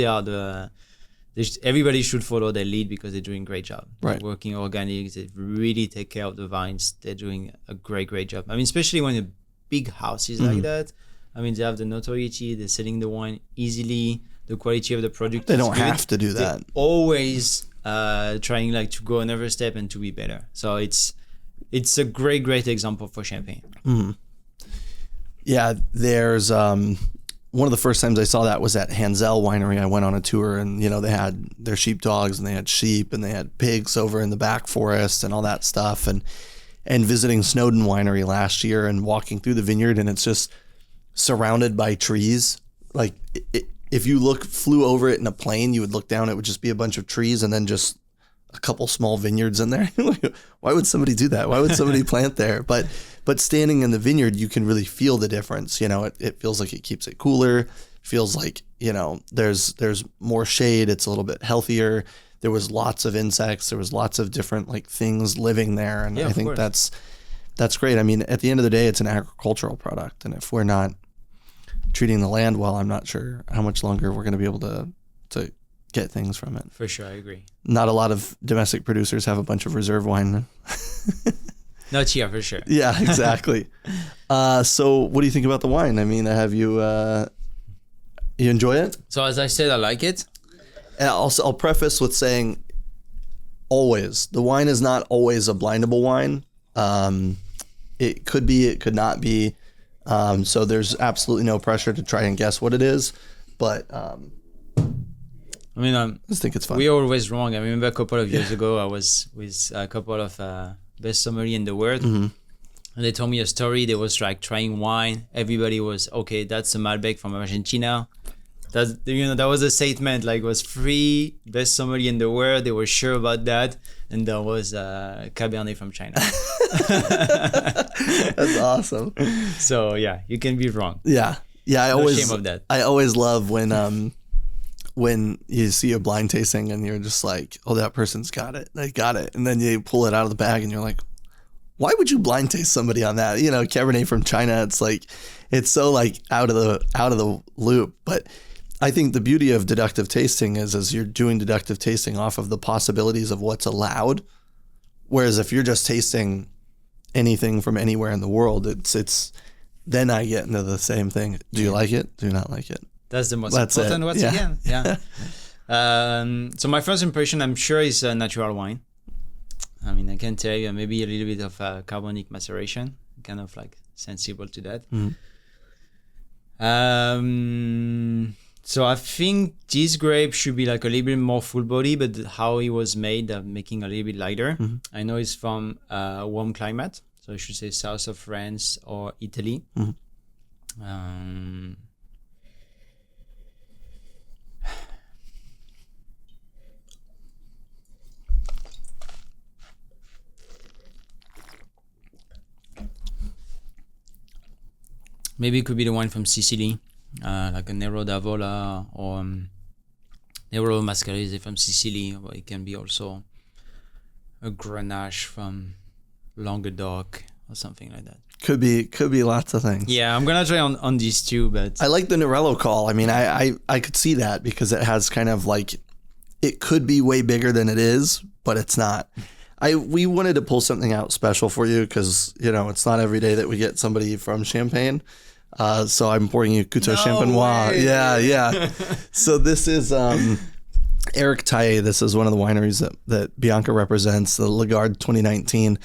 everybody should follow their lead because they're doing a great job. Right, they're working organic. They really take care of the vines. They're doing a great job. I mean, especially when a big house is like that. I mean, they have the notoriety. They're selling the wine easily. the quality of the product. They is don't good, have to do that. Always trying like to go another step and to be better. So it's a great example for champagne. Yeah, there's one of the first times I saw that was at Hansel Winery. I went on a tour, and they had their sheepdogs, and they had sheep, and they had pigs over in the back forest and all that stuff. And visiting Snowden Winery last year and walking through the vineyard, and it's just surrounded by trees. Like if you flew over it in a plane, you would look down, it would just be a bunch of trees and then just a couple small vineyards in there. Why would somebody do that? Why would somebody plant there? But standing in the vineyard, you can really feel the difference. It feels like it keeps it cooler. Feels like, there's more shade. It's a little bit healthier. There was lots of insects. There was lots of different things living there. And I think that's great. I mean, at the end of the day, it's an agricultural product. And if we're not treating the land well, I'm not sure how much longer we're going to be able to get things from it. For sure, I agree. Not a lot of domestic producers have a bunch of reserve wine. Not here, for sure. Yeah, exactly. So what do you think about the wine? I mean, have you enjoy it? So as I said, I like it. And I'll preface with saying, always, the wine is not always a blindable wine. It could be, it could not be. So there's absolutely no pressure to try and guess what it is. But I mean, I just think it's fun. We're always wrong. I remember a couple of years ago, I was with a couple of best sommelier in the world. Mm-hmm. And they told me a story. They was like trying wine. Everybody was, okay, that's a Malbec from Argentina. That was a statement, like, was 3 best sommelier in the world. They were sure about that. And that was Cabernet from China. That's awesome. So yeah, you can be wrong. Yeah. No shame of that. I always love when you see a blind tasting and you're just like, oh, that person's got it. They got it. And then you pull it out of the bag and you're like, why would you blind taste somebody on that? Cabernet from China, it's like, it's so like out of the loop. But I think the beauty of deductive tasting is you're doing deductive tasting off of the possibilities of what's allowed. Whereas if you're just tasting anything from anywhere in the world, it's then I get into the same thing. Do you like it? Do you not like it? That's the most important once again. Yeah. So my first impression, I'm sure, is a natural wine. I mean, I can tell you maybe a little bit of carbonic maceration, kind of like sensible to that. So I think this grape should be like a little bit more full body, but how it was made, making a little bit lighter. I know it's from a warm climate, so I should say south of France or Italy. Maybe it could be the wine from Sicily, like a Nero d'Avola or Nero Mascarese from Sicily, or it can be also a Grenache from Languedoc or something like that. Could be lots of things. Yeah, I'm gonna try on these two, but I like the Nerello call. I mean, I could see that because it has kind of like, it could be way bigger than it is, but it's not. We wanted to pull something out special for you because, it's not every day that we get somebody from Champagne. So I'm pouring you Couteau Champenois. Way. Yeah. So this is Eric Taillet. This is one of the wineries that Bianca represents, the Lagarde 2019.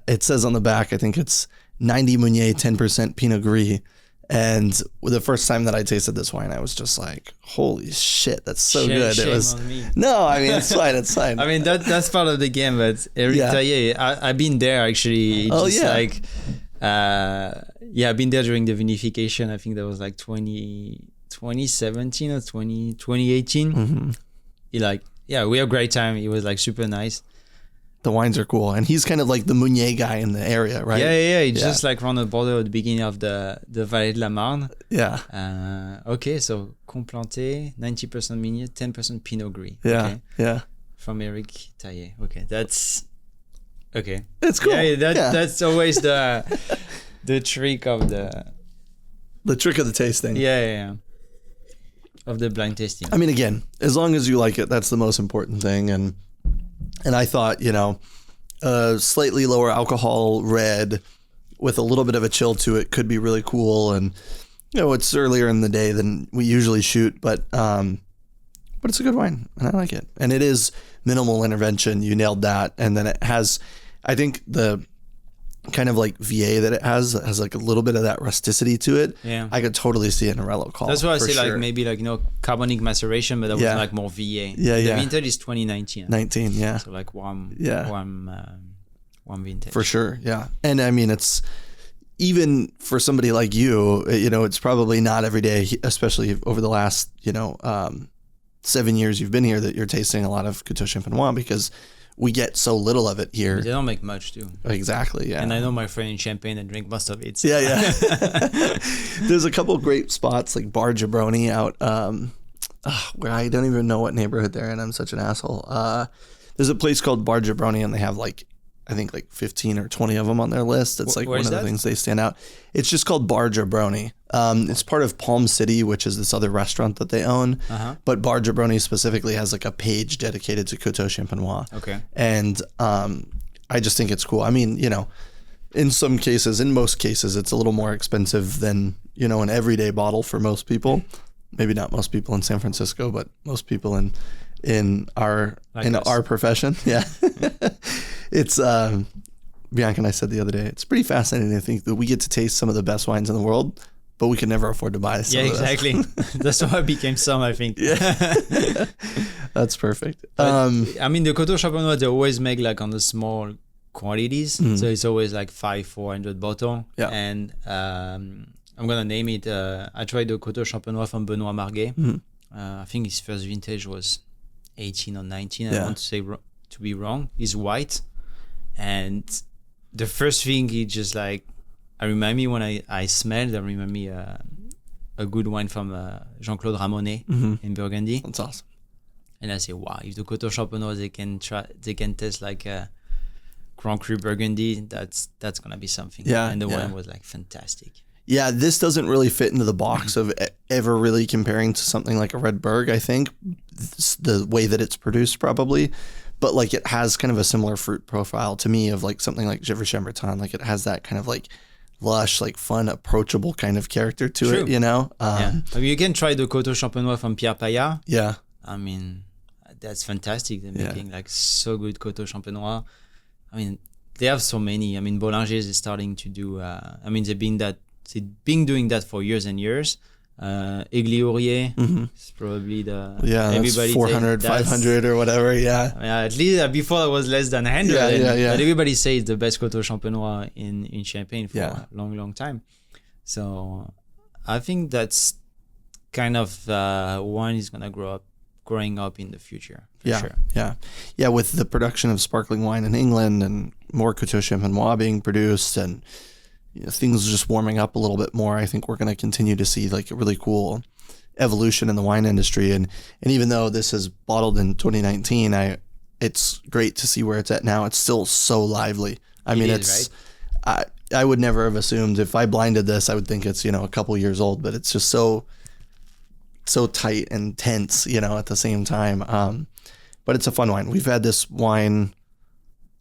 It says on the back, I think it's 90 Meunier, 10% Pinot Gris. And the first time that I tasted this wine, I was just like, holy shit, that's so good. Shame It was on me. No, I mean, it's fine. I mean, that's part of the game, but Eric Taillet, I've been there actually. I've been there during the vinification. I think that was like 2017 or 2018. We had a great time. It was like super nice. The wines are cool. And he's kind of like the Meunier guy in the area, right? Yeah. It's just like around the border at the beginning of the Vallée de la Marne. Yeah. Okay, so Complanté, 90% Meunier, 10% Pinot Gris. Yeah, okay. yeah. From Eric Taillet. Okay, that's... Okay. It's cool. That's always the trick of the... The trick of the tasting. Yeah. Of the blind tasting. I mean, again, as long as you like it, that's the most important thing. And I thought, a slightly lower alcohol red with a little bit of a chill to it could be really cool. And, It's earlier in the day than we usually shoot, but it's a good wine and I like it. And it is minimal intervention. You nailed that. And then it has, I think the kind of like VA that it has like a little bit of that rusticity to it. Yeah. I could totally see it in a Relo call. That's why I say sure. like maybe like, carbonic maceration, but that was like more VA. Yeah, the vintage is 2019. 19, yeah. So like warm vintage. For sure, yeah. And I mean, it's even for somebody like you, it's probably not every day, especially over the last, 7 years you've been here, that you're tasting a lot of Coteau Champenois because we get so little of it here. They don't make much too. Exactly, yeah. And I know my friend in Champagne that drink most of it. So. Yeah. There's a couple of great spots like Bar Jabroni out where I don't even know what neighborhood they're in. I'm such an asshole. There's a place called Bar Jabroni and they have I think 15 or 20 of them on their list. It's like one of the things they stand out. It's just called Bar Jabroni. It's part of Palm City, which is this other restaurant that they own. Uh-huh. But Bar Jabroni specifically has like a page dedicated to Coteau Champenois. Okay. And I just think it's cool. I mean, in most cases, it's a little more expensive than, an everyday bottle for most people. Maybe not most people in San Francisco, but most people in our profession. Yeah. It's Bianca and I said the other day, it's pretty fascinating to think that we get to taste some of the best wines in the world, but we can never afford to buy some of this. Exactly. That's why it became Somm, I think. Yeah. That's perfect. I mean, the Coteau Champenois, they always make like on the small quantities. So it's always like 400 bottles. Yeah. And I'm going to name it. I tried the Coteau Champenois from Benoît Marguet. I think his first vintage was 18 or 19. I want to say to be wrong. He's white. And the first thing he just like, I remind me when I smelled, I remember me a good wine from Jean-Claude Ramonet in Burgundy. That's awesome. And I say, wow, if the Coteau Champenois they can taste like Grand Cru Burgundy, that's gonna be something. Yeah. And the wine was like fantastic. Yeah, this doesn't really fit into the box of ever really comparing to something like a Red Berg, I think, the way that it's produced probably. But like it has kind of a similar fruit profile to me of like something like Chambertin. Like it has that kind of like lush, like fun, approachable kind of character to it, Yeah. I mean, you can try the Coteau Champenois from Pierre Payat. Yeah. I mean, that's fantastic. They're making like so good Coteau Champenois. I mean, they have so many. I mean, Bollinger is starting to do, they've been doing that for years and years. Aiguille is probably that's 400, 500 or whatever. Yeah. At least before it was less than 100. But everybody says the best Coteau Champenois in Champagne for a long time. So I think that's kind of wine is gonna growing up in the future. For sure. Yeah. With the production of sparkling wine in England and more Coteau Champenois being produced and things just warming up a little bit more, I think we're going to continue to see like a really cool evolution in the wine industry. And even though this is bottled in 2019, it's great to see where it's at now. It's still so lively. I mean, I would never have assumed if I blinded this, I would think it's, a couple years old, but it's just so tight and tense, at the same time. But it's a fun wine. We've had this wine,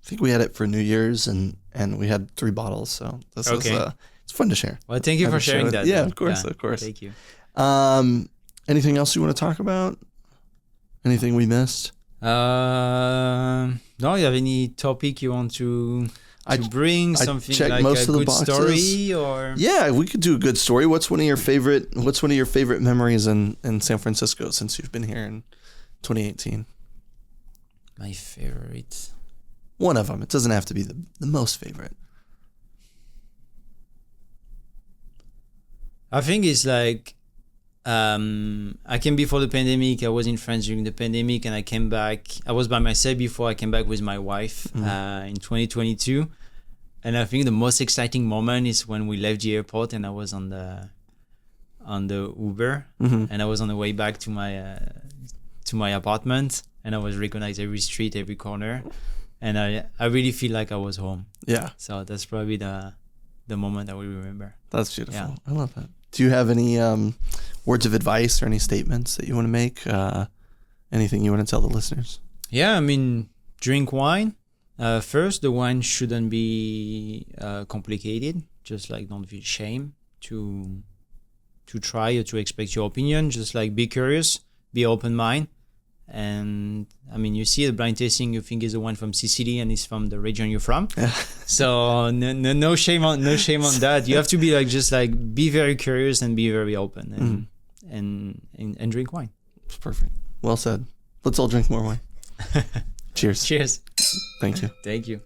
I think we had it for New Year's and we had 3 bottles. So this is it's fun to share. Well, thank you for sharing that. Yeah, of course. Thank you. Anything else you want to talk about? Anything we missed? No, you have any topic you want to bring? Something like most a of the good boxes. story, or we could do a good story. What's one of your favorite memories in San Francisco since you've been here in 2018? My favorite. One of them. It doesn't have to be the most favorite. I think it's like I came before the pandemic. I was in France during the pandemic, and I came back. I was by myself before I came back with my wife in 2022. And I think the most exciting moment is when we left the airport, and I was on the Uber, and I was on the way back to my apartment, and I was recognized every street, every corner. And I really feel like I was home. Yeah. So that's probably the moment I will remember. That's beautiful. Yeah. I love that. Do you have any words of advice or any statements that you want to make? Anything you want to tell the listeners? Yeah, I mean, drink wine. First, the wine shouldn't be complicated. Just like don't feel shame to to try or to expect your opinion. Just like be curious, be open mind. And I mean, you see the blind tasting, you think is the one from Sicily and it's from the region you're from. So no shame on that. You have to be like, just like be very curious and be very open and drink wine. It's perfect. Well said. Let's all drink more wine. Cheers. Cheers. Thank you. Thank you.